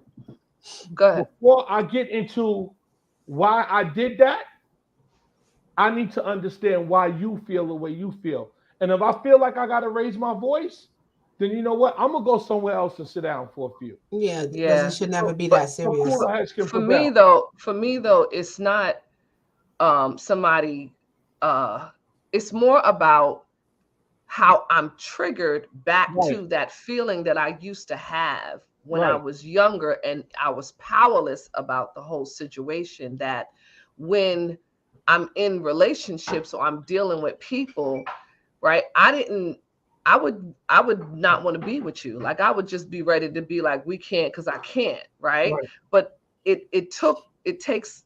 go ahead. Before I get into why I did that, I need to understand why you feel the way you feel. And if I feel like I got to raise my voice, then you know what? I'm going to go somewhere else and sit down for a few. Yeah, because it should never be that serious. For me though, it's not somebody, it's more about how I'm triggered back to that feeling that I used to have when I was younger, and I was powerless about the whole situation. That when I'm in relationships or I'm dealing with people, right? I would not want to be with you. Like I would just be ready to be like, we can't, because I can't, right? But it takes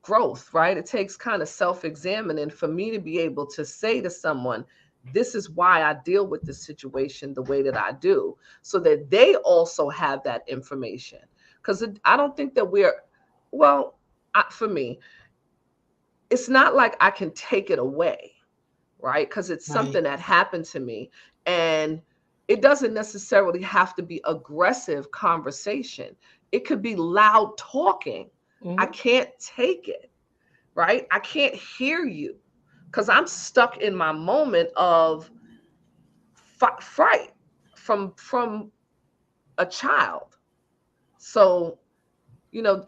growth, right? It takes kind of self-examining for me to be able to say to someone, this is why I deal with this situation the way that I do, so that they also have that information. Because I don't think that for me, it's not like I can take it away, right? Because it's something that happened to me, and it doesn't necessarily have to be aggressive conversation. It could be loud talking. I can't take it, right? I can't hear you because I'm stuck in my moment of fright from a child. So,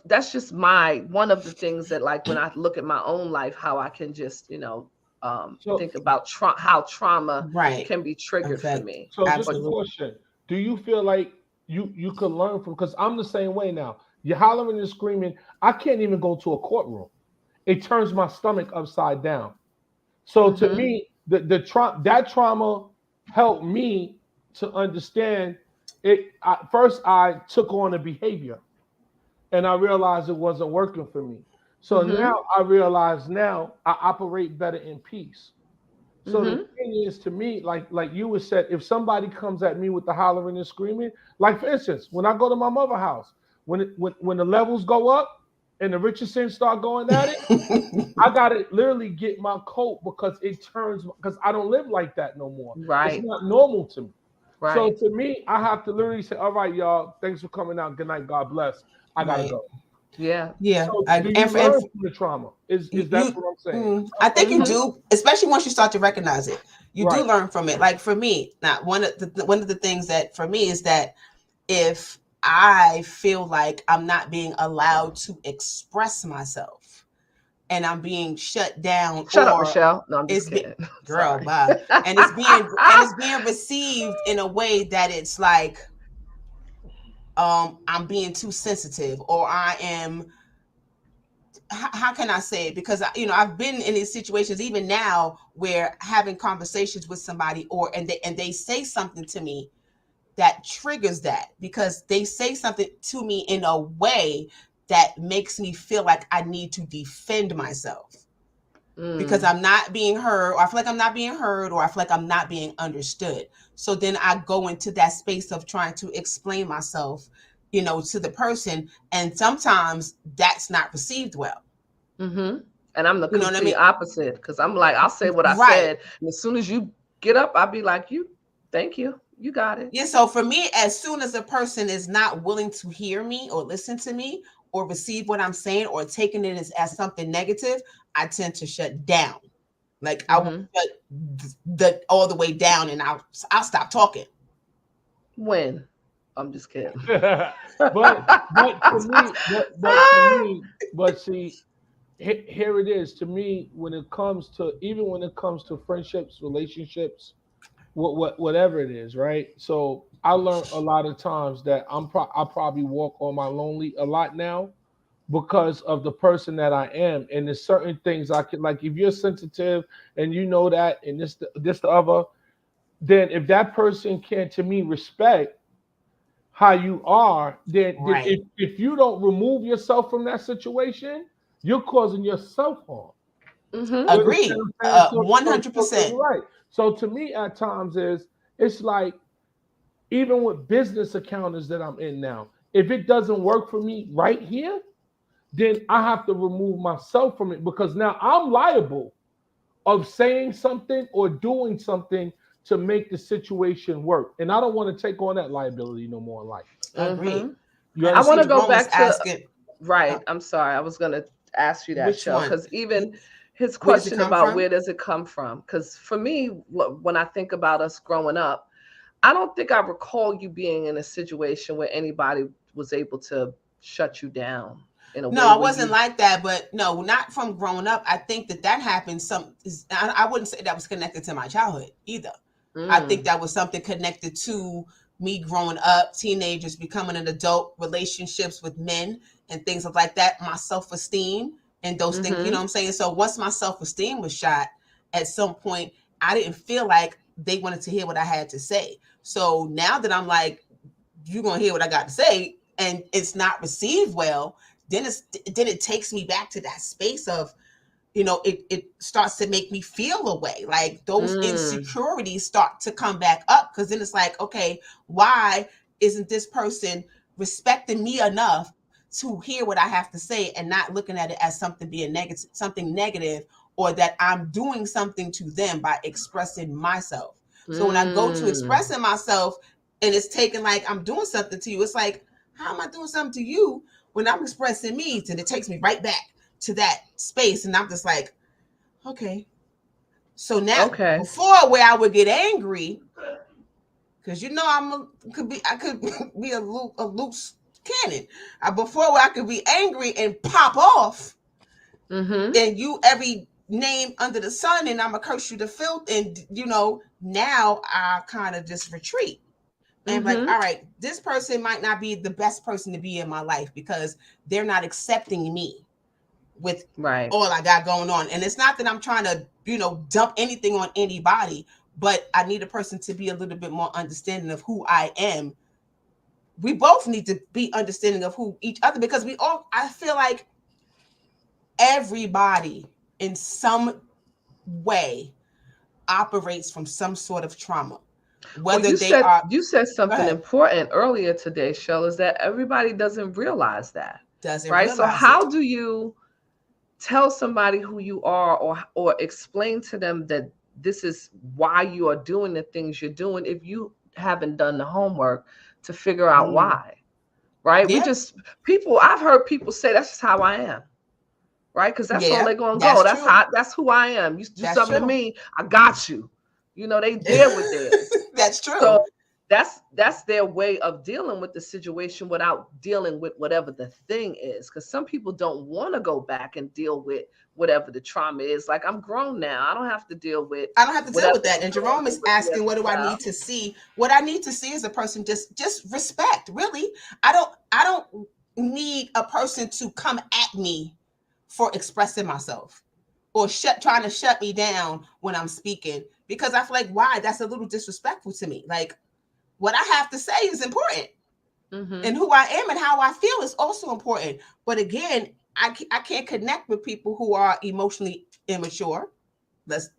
that's just one of the things that, like, when I look at my own life, how I can just, think about how trauma can be triggered for me. So just a question. Do you feel like you could learn from, because I'm the same way now. You're hollering and screaming. I can't even go to a courtroom. It turns my stomach upside down. So to me, that trauma helped me to understand it. First, I took on a behavior, and I realized it wasn't working for me. So now I realize I operate better in peace. So the thing is, to me, like you had said, if somebody comes at me with the hollering and screaming, like for instance, when I go to my mother's house, when the levels go up and the Richardsons start going at it, I gotta literally get my coat, because I don't live like that no more. Right. It's not normal to me. Right. So to me, I have to literally say, all right, y'all, thanks for coming out. Good night. God bless. I gotta go. Yeah. So do you learn from the trauma? Is that what I'm saying? I think you do, especially once you start to recognize it. You do learn from it. Like for me, now one of the things that for me is that if I feel like I'm not being allowed to express myself and I'm being shut down, shut up, Michelle. No, I'm just kidding. Girl, bye. And it's being received in a way that it's like, I'm being too sensitive, or I am how can I say it? Because I've been in these situations even now where having conversations with somebody and they say something to me that triggers that, because they say something to me in a way that makes me feel like I need to defend myself because I'm not being heard, or I feel like I'm not being heard, or I feel like I'm not being understood. So then I go into that space of trying to explain myself, to the person. And sometimes that's not received well. Mm-hmm. And I'm the complete opposite, because I'm like, I'll say what I said. And as soon as you get up, I'll be like, thank you. You got it. Yeah. So for me, as soon as a person is not willing to hear me or listen to me or receive what I'm saying or taking it as something negative, I tend to shut down. Like I will shut all the way down, and I'll stop talking. When? I'm just kidding. but see, here it is. To me, when it comes to friendships, relationships, whatever it is, right? So I learned a lot of times that I probably walk on my lonely a lot now because of the person that I am. And there's certain things I can, like, if you're sensitive and you know that, and this the other, then if that person can, to me, respect how you are, then if you don't remove yourself from that situation, you're causing yourself harm. Mm-hmm. Agreed. 100%. Right. So to me, at times it's like, even with business encounters that I'm in now, if it doesn't work for me right here, then I have to remove myself from it, because now I'm liable of saying something or doing something to make the situation work. And I don't want to take on that liability no more in life. Agreed. I want to go back to right. I'm sorry. I was going to ask you that, Shell, because even his question about where does it come from? Because for me, when I think about us growing up, I don't think I recall you being in a situation where anybody was able to shut you down. No, I wasn't like that, but no, not from growing up. I think that happened. I wouldn't say that was connected to my childhood either. I think that was something connected to me growing up, teenagers becoming an adult, relationships with men and things like that, my self-esteem and those things, you know what I'm saying? So once my self-esteem was shot, at some point, I didn't feel like they wanted to hear what I had to say. So now that I'm like, you're going to hear what I got to say, and it's not received well, then it takes me back to that space of, it starts to make me feel a way. Like those insecurities start to come back up, because then it's like, okay, why isn't this person respecting me enough to hear what I have to say and not looking at it as something negative, or that I'm doing something to them by expressing myself. So when I go to expressing myself and it's taken like I'm doing something to you, it's like, how am I doing something to you when I'm expressing me? And it takes me right back to that space. And I'm just like, okay. So now, before, where I would get angry, because I could be a loose cannon. Before, where I could be angry and pop off, and every name under the sun, and I'm gonna curse you to filth, and now I kind of just retreat. And like, all right, this person might not be the best person to be in my life because they're not accepting me with all I got going on. And it's not that I'm trying to, dump anything on anybody, but I need a person to be a little bit more understanding of who I am. We both need to be understanding of who each other, because I feel like everybody in some way operates from some sort of trauma. You said something important earlier today, Shell, is that everybody doesn't realize that. So how do you tell somebody who you are, or explain to them that this is why you are doing the things you're doing if you haven't done the homework to figure out why? Right? Yeah. I've heard people say that's just how I am. Right? Because that's all they're gonna go. That's who I am. You do something to me, I got you. They deal with theirs. That's true. So that's their way of dealing with the situation without dealing with whatever the thing is. Because some people don't want to go back and deal with whatever the trauma is. Like, I'm grown now. I don't have to deal with that. And Jerome is asking, what do I need to see? What I need to see is a person just respect. Really, I don't need a person to come at me for expressing myself or trying to shut me down when I'm speaking, because I feel like, why? That's a little disrespectful to me. Like, what I have to say is important. And who I am and how I feel is also important. But again, I can't connect with people who are emotionally immature. That's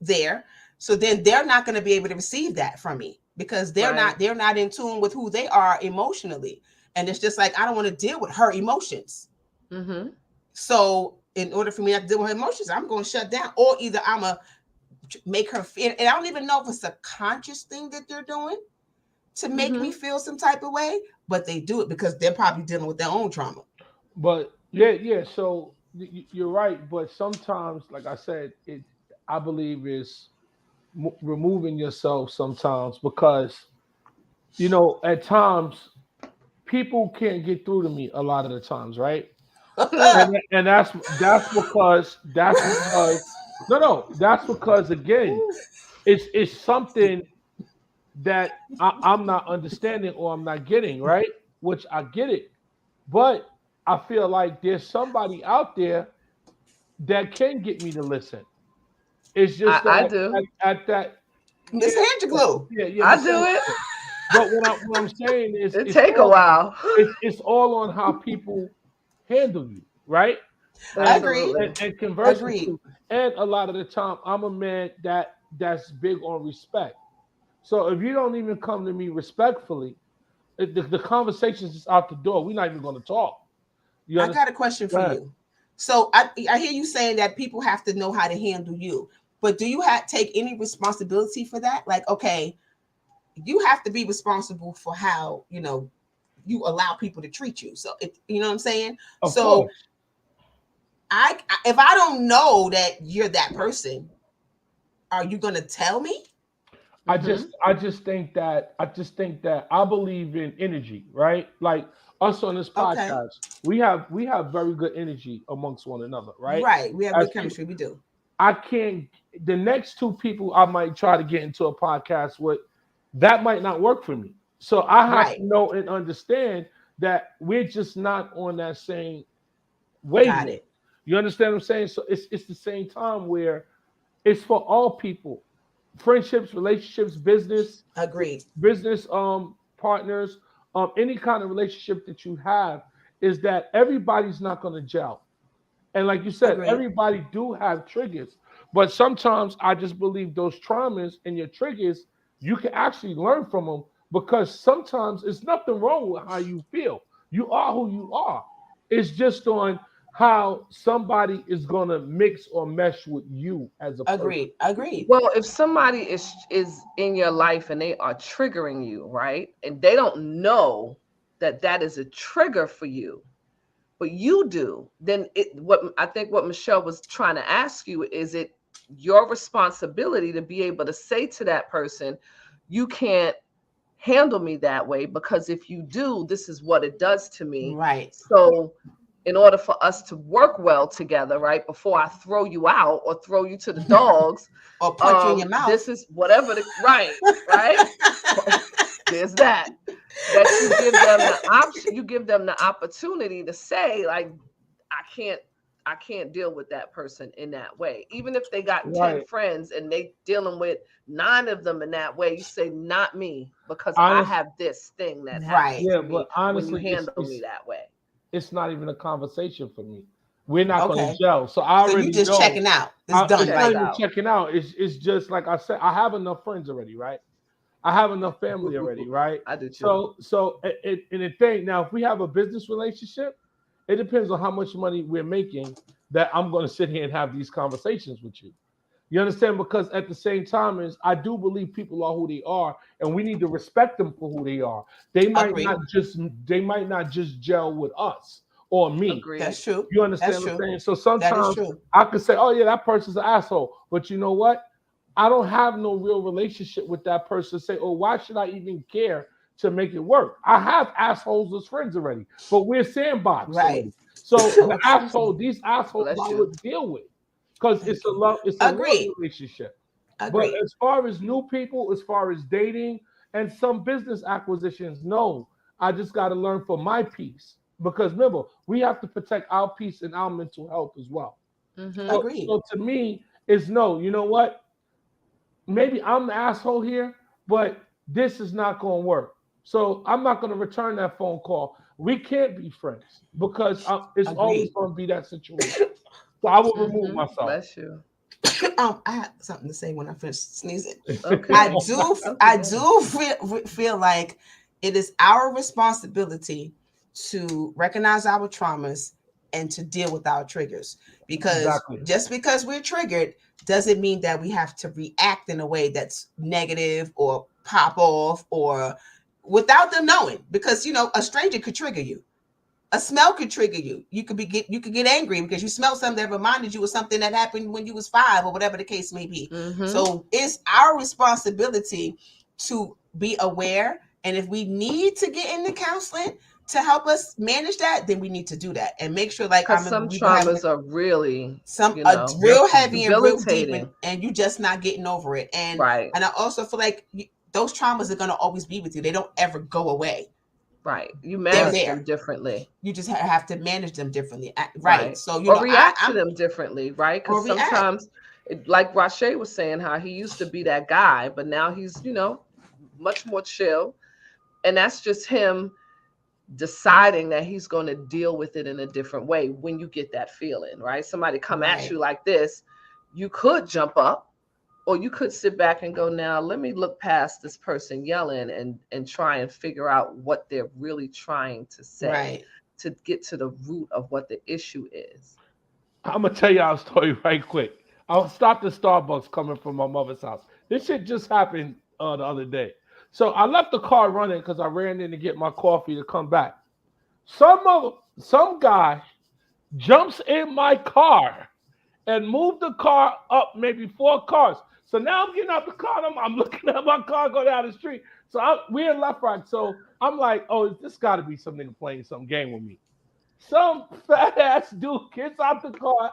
there. So then they're not going to be able to receive that from me, because they're not in tune with who they are emotionally. And it's just like, I don't want to deal with her emotions. So in order for me not to deal with her emotions, I'm going to shut down, or either I'm going to make her feel, and I don't even know if it's a conscious thing that they're doing to make me feel some type of way, but they do it because they're probably dealing with their own trauma. But yeah. So you're right. But sometimes, like I said, I believe is removing yourself sometimes, because at times people can't get through to me a lot of the times, right? and that's because that's because again, it's something that I'm not understanding or I'm not getting, right? Which I get it, but I feel like there's somebody out there that can get me to listen. It's just that I do. At that, Miss Angelo. Yeah, I do it. But what I'm saying is, it take a while. It's all on how people handle you, right? Agree. And conversely, and a lot of the time, I'm a man that's big on respect. So if you don't even come to me respectfully, the conversation is out the door. We're not even going to talk. I got a question for you. So I hear you saying that people have to know how to handle you, but do you take any responsibility for that? Like, okay, you have to be responsible for how, you allow people to treat you. So you know what I'm saying? Of course. If I don't know that you're that person, are you going to tell me? I just think that I believe in energy, right? Like us on this podcast, we have very good energy amongst one another, right? Right. We have good chemistry. We do. I can't. The next two people I might try to get into a podcast with, that might not work for me. So I have to know and understand that we're just not on that same wavelength. Got it. You understand what I'm saying? So it's the same time where it's for all people. Friendships, relationships, business. Agreed. Business partners, any kind of relationship that you have, is that everybody's not going to gel. And like you said, everybody do have triggers. But sometimes I just believe those traumas and your triggers, you can actually learn from them, because sometimes it's nothing wrong with how you feel. You are who you are. It's just on how somebody is going to mix or mesh with you as a person. Agreed. Well, if somebody is in your life and they are triggering you, right? And they don't know that is a trigger for you, but you do, then what Michelle was trying to ask you, is it your responsibility to be able to say to that person, you can't handle me that way, because if you do, this is what it does to me. Right. So in order for us to work well together, right, before I throw you out or throw you to the dogs or punch you in your mouth, this is whatever right. There's that you give them the option, you give them the opportunity to say, like, I can't deal with that person in that way. Even if they got 10 friends and they dealing with 9 of them in that way, you say, not me, because I have this thing that happens to me, but honestly, when you handle me that way. It's not even a conversation for me. We're not going to gel. So I already you just know. Checking out. It's done. It's not even checking out. It's just like I said, I have enough friends already, right? I have enough family already, right? I do too. So in the thing now, if we have a business relationship, it depends on how much money we're making that I'm going to sit here and have these conversations with you. You understand? Because at the same time, I do believe people are who they are, and we need to respect them for who they are. They might not just gel with us or me. Agreed. That's true. You understand what I'm saying? So sometimes I could say, oh yeah, that person's an asshole. But you know what? I don't have no real relationship with that person. Say, oh, why should I even care to make it work? I have assholes as friends already, but we're sandbox. Right. Already. So these assholes I would deal with. Because it's a love relationship. But as far as new people, as far as dating and some business acquisitions, no. I just got to learn for my peace. Because remember, we have to protect our peace and our mental health as well. Agreed. So to me, it's no, you know what? Maybe I'm the asshole here, but this is not going to work. So I'm not going to return that phone call. We can't be friends because it's always going to be that situation. So I will remove myself. Bless you. I have something to say when I finish sneezing. Okay. I do feel like it is our responsibility to recognize our traumas and to deal with our triggers. Because just because we're triggered doesn't mean that we have to react in a way that's negative or pop off or without them knowing. Because, you know, a stranger could trigger you. A smell could trigger you. You could get angry because you smelled something that reminded you of something that happened when you was 5 or whatever the case may be. So it's our responsibility to be aware. And if we need to get into counseling to help us manage that, then we need to do that and make sure, like, some traumas are really real heavy and real deep, and you just not getting over it. And and I also feel like those traumas are going to always be with you. They don't ever go away. Right. You manage them differently. You just have to manage them differently. Right. So you react to them differently, right? Because sometimes, like Rashay was saying, how he used to be that guy, but now he's, you know, much more chill. And that's just him deciding that he's going to deal with it in a different way when you get that feeling, right? Somebody come at you like this, you could jump up, or you could sit back and go, now let me look past this person yelling and try and figure out what they're really trying to say to get to the root of what the issue is. I'm going to tell y'all a story right quick. I stopped at Starbucks coming from my mother's house. This shit just happened the other day. So I left the car running because I ran in to get my coffee to come back. Some guy jumps in my car and moved the car up maybe 4 cars. So now I'm getting out the car and I'm looking at my car go down the street. So we're in left right. So I'm like, oh, this got to be some nigga playing some game with me. Some fat ass dude gets out the car.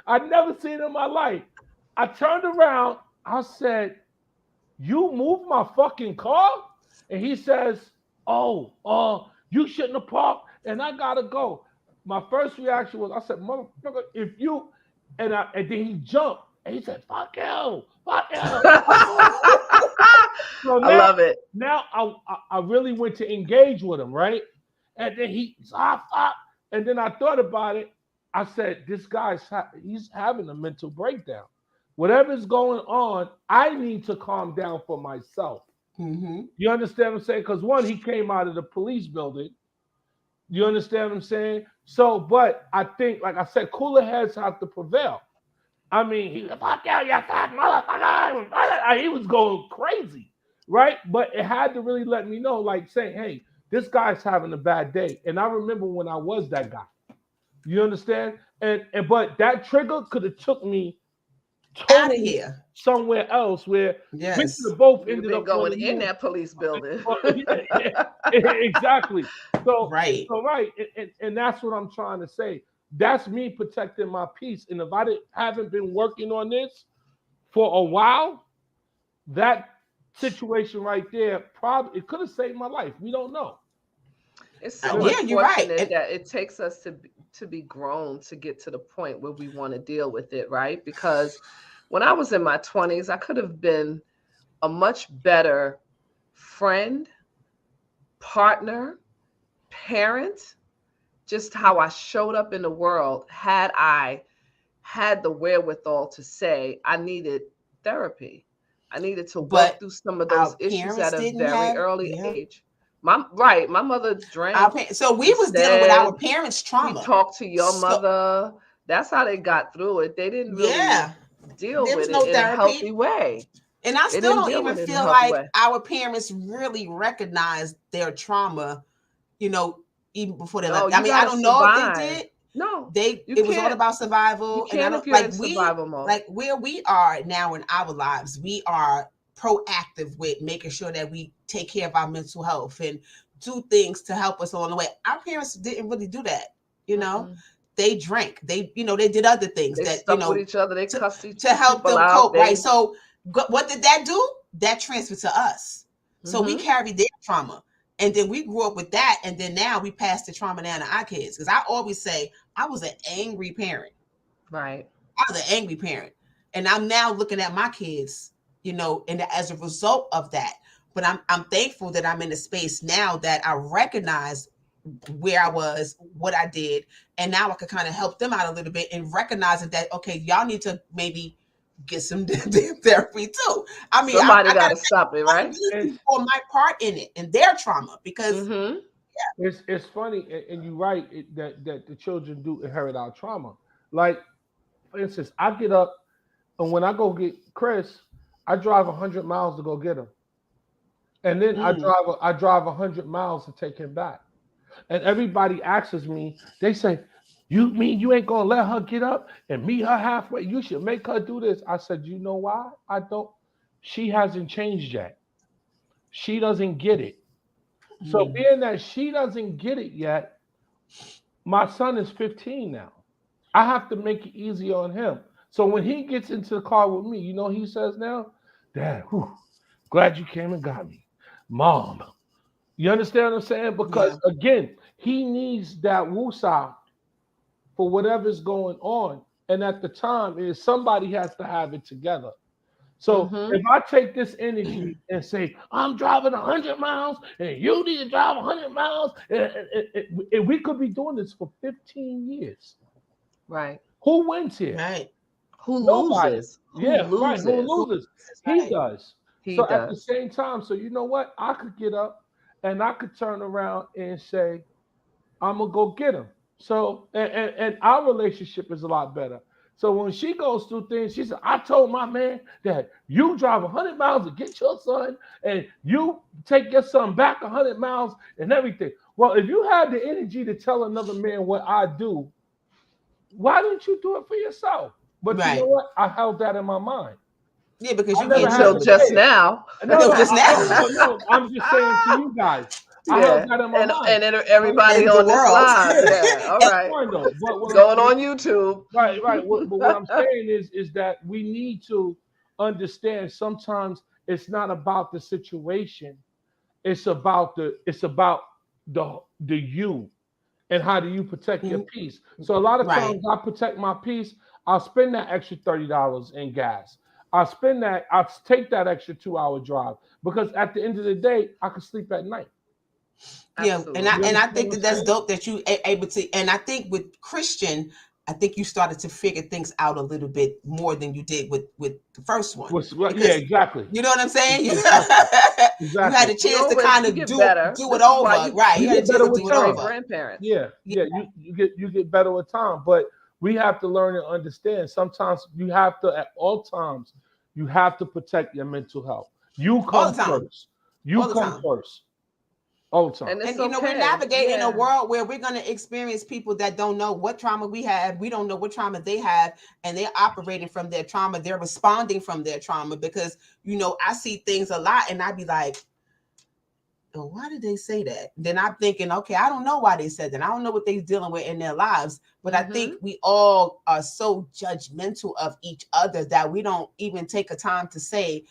I'd never seen in my life. I turned around. I said, you moved my fucking car? And he says, oh, you shouldn't have parked and I gotta go. My first reaction was, I said, motherfucker, if you, and then he jumped and he said, fuck you. So now, I love it. Now I really went to engage with him, right? And then and then I thought about it. I said, this guy's he's having a mental breakdown. Whatever's going on, I need to calm down for myself. You understand what I'm saying? Because one, he came out of the police building. You understand what I'm saying? So, but I think, like I said, cooler heads have to prevail. I mean, he was going crazy, right? But it had to really let me know, like saying, hey, this guy's having a bad day. And I remember when I was that guy. You understand? And but that trigger could have took me out of here somewhere else where we could have both ended up going in that police building. Exactly. So and that's what I'm trying to say. That's me protecting my peace. And if I haven't been working on this for a while, that situation right there probably it could have saved my life. We don't know. It's so unfortunate that it takes us to be grown to get to the point where we want to deal with it, right? Because when I was in my 20s, I could have been a much better friend, partner, parent, just how I showed up in the world had I had the wherewithal to say I needed therapy. I needed to work through some of those issues at a very early age. My mother drank. So we was dealing with our parents' trauma. We talked to your mother. That's how they got through it. They didn't really deal with it in a healthy way. And I still don't even feel like our parents really recognized their trauma, you know, even before they left. I mean, I don't know if they did. No, it was all about survival. And I don't like survival mode. Like where we are now in our lives, we are proactive with making sure that we take care of our mental health and do things to help us along the way. Our parents didn't really do that, you know. They drank. They did other things they stuck with each other. They cussed each other to help them cope, right? So what did that do? That transferred to us. So we carry their trauma. And then we grew up with that. And then now we pass the trauma down to our kids. Because I always say I was an angry parent. Right. I was an angry parent. And I'm now looking at my kids, you know, and as a result of that. But I'm thankful that I'm in a space now that I recognize where I was, what I did. And now I can kind of help them out a little bit and recognizing that, okay, y'all need to maybe get some therapy too. I mean, somebody got to stop it, right? For my part in it and their trauma, because it's funny, and you're right that the children do inherit our trauma. Like, for instance, I get up, and when I go get Chris, I drive 100 miles to go get him, and then I drive 100 miles to take him back. And everybody asks me, they say, "You mean you ain't gonna let her get up and meet her halfway? You should make her do this." I said, "You know why? I don't. She hasn't changed yet. She doesn't get it. So being that she doesn't get it yet, my son is 15 now. I have to make it easy on him. So when he gets into the car with me, you know, he says now, Dad, glad you came and got me. Mom." You understand what I'm saying? Because again, he needs that woosah for whatever's going on. And at the time, is somebody has to have it together. So if I take this energy and say, I'm driving 100 miles and you need to drive 100 miles, and we could be doing this for 15 years. Right. Who wins here? Right. Who Nobody. loses? Right. Who loses? He does. He at the same time, so you know what? I could get up and I could turn around and say, I'm going to go get him. So, and our relationship is a lot better. So when she goes through things, she said, I told my man that you drive 100 miles to get your son and you take your son back 100 miles and everything. Well, if you had the energy to tell another man what I do, why didn't you do it for yourself? But you know what? I held that in my mind. Yeah, because you can't until just now. No, I'm just saying to you guys. I held that in my mind. And everybody on this line. Yeah, all right. But going on YouTube. Right. But what I'm saying is that we need to understand sometimes it's not about the situation. It's about the you and how do you protect your peace. So a lot of times I protect my peace. I'll spend that extra $30 in gas. I'll take that extra 2-hour drive because at the end of the day, I can sleep at night. Absolutely. And I think that's dope that you able to. And I think with Christian, I think you started to figure things out a little bit more than you did with the first one. Exactly. You know what I'm saying? Exactly. You had a chance to kind of do it over, right? You had a chance to do it over. Grandparents. Yeah. You get better with time, but we have to learn and understand. Sometimes you have to, at all times, you have to protect your mental health. You come first. You come first. All the time. And you know, we're navigating a world where we're going to experience people that don't know what trauma we have. We don't know what trauma they have, and they're operating from their trauma. They're responding from their trauma because, you know, I see things a lot and I'd be like, oh, why did they say that? Then I'm thinking, okay, I don't know why they said that. I don't know what they're dealing with in their lives, but I think we all are so judgmental of each other that we don't even take a time to say,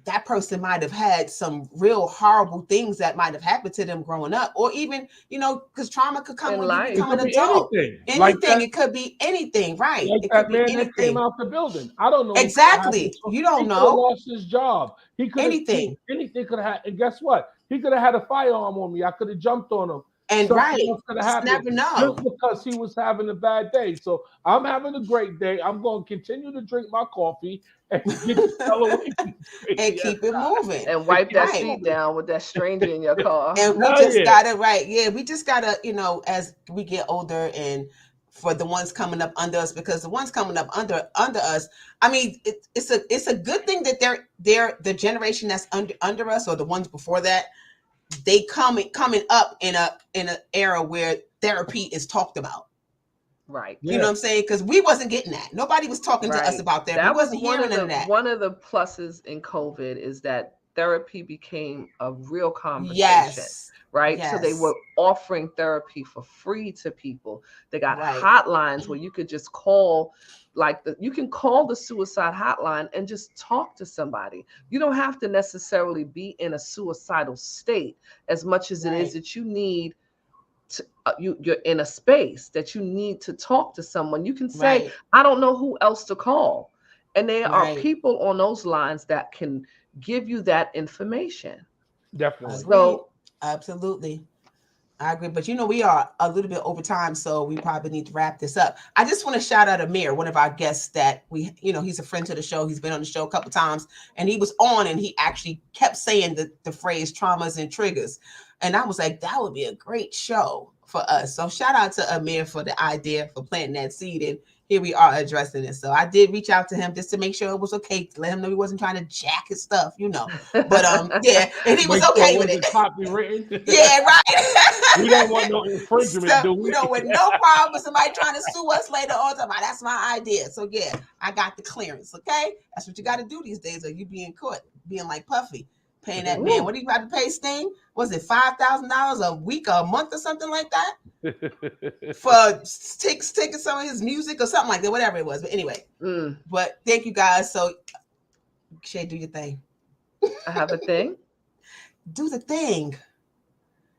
that person might have had some real horrible things that might have happened to them growing up, or even, you know, because trauma could come when you become an adult. Anything. It could be anything, right? Like it that could man be anything. That came out the building. I don't know exactly. You don't know. He could have lost his job. He could anything could have had. And guess what? He could have had a firearm on me. I could have jumped on him. And something else could have happened. Never know. Just because he was having a bad day. So I'm having a great day. I'm going to continue to drink my coffee and get the hell away from and keep it moving. And wipe that seat down with that stranger in your car. And we just gotta, we just gotta, you know, as we get older, and for the ones coming up under us, because the ones coming up under us, I mean, it's a good thing that they're the generation that's under us, or the ones before that, they coming up in an era where therapy is talked about. Right. You know what I'm saying? Because we wasn't getting that. Nobody was talking to us about that. We wasn't hearing none of that. One of the pluses in COVID is that therapy became a real conversation. Yes. Right. Yes. So they were offering therapy for free to people. They got Right. hotlines where you could just call, like you can call the suicide hotline and just talk to somebody. You don't have to necessarily be in a suicidal state as much as it is that you need to, you're in a space that you need to talk to someone. You can say, I don't know who else to call. And there are people on those lines that can give you that information. Definitely. So, absolutely. I agree. But we are a little bit over time, so we probably need to wrap this up. I just want to shout out Amir, one of our guests that he's a friend to the show. He's been on the show a couple times, and he was on and he actually kept saying the phrase traumas and triggers. And I was like, that would be a great show for us. So shout out to Amir for the idea, for planting that seed. And here we are addressing it. So I did reach out to him just to make sure it was okay, to let him know he wasn't trying to jack his stuff, But yeah, and he was okay with it. Copywritten. Yeah, right. We don't want no infringement, do we? We don't want no problem with somebody trying to sue us later on. That's my idea. So yeah, I got the clearance. Okay, that's what you got to do these days, or you being caught being like Puffy, paying that man. What are you about to pay Sting? Was it $5,000 a week or a month or something like that? For taking some of his music or something like that, whatever it was. But anyway, but thank you guys. So Shay, do your thing. I have a thing. Do the thing.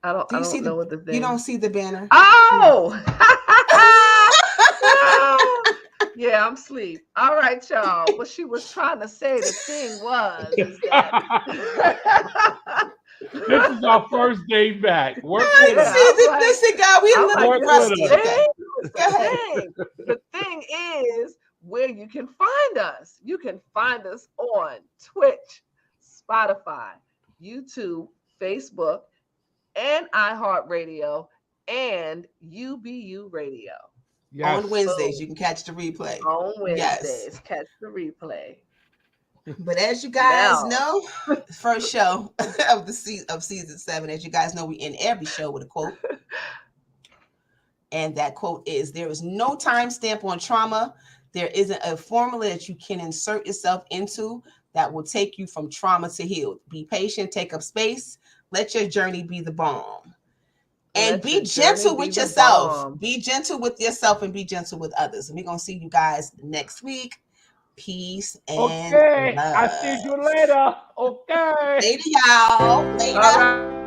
I don't know what the thing. You don't see the banner. Oh. Yeah, I'm asleep. All right, y'all. What she was trying to say, the thing was is that this is our first day back. Work with us. Listen, God, we a little rusty. The thing is where you can find us. You can find us on Twitch, Spotify, YouTube, Facebook, and iHeartRadio, and UBU Radio. Yes. On Wednesdays, you can catch the replay. On Wednesdays, catch the replay. But as you guys know, first show of season 7, as you guys know, we end every show with a quote. And that quote is, there is no timestamp on trauma. There isn't a formula that you can insert yourself into that will take you from trauma to healed. Be patient, take up space. Let your journey be the balm. And be gentle with yourself. Be gentle with yourself and be gentle with others. And we're going to see you guys next week. Peace and love. I'll see you later. Okay. Later, y'all. Later.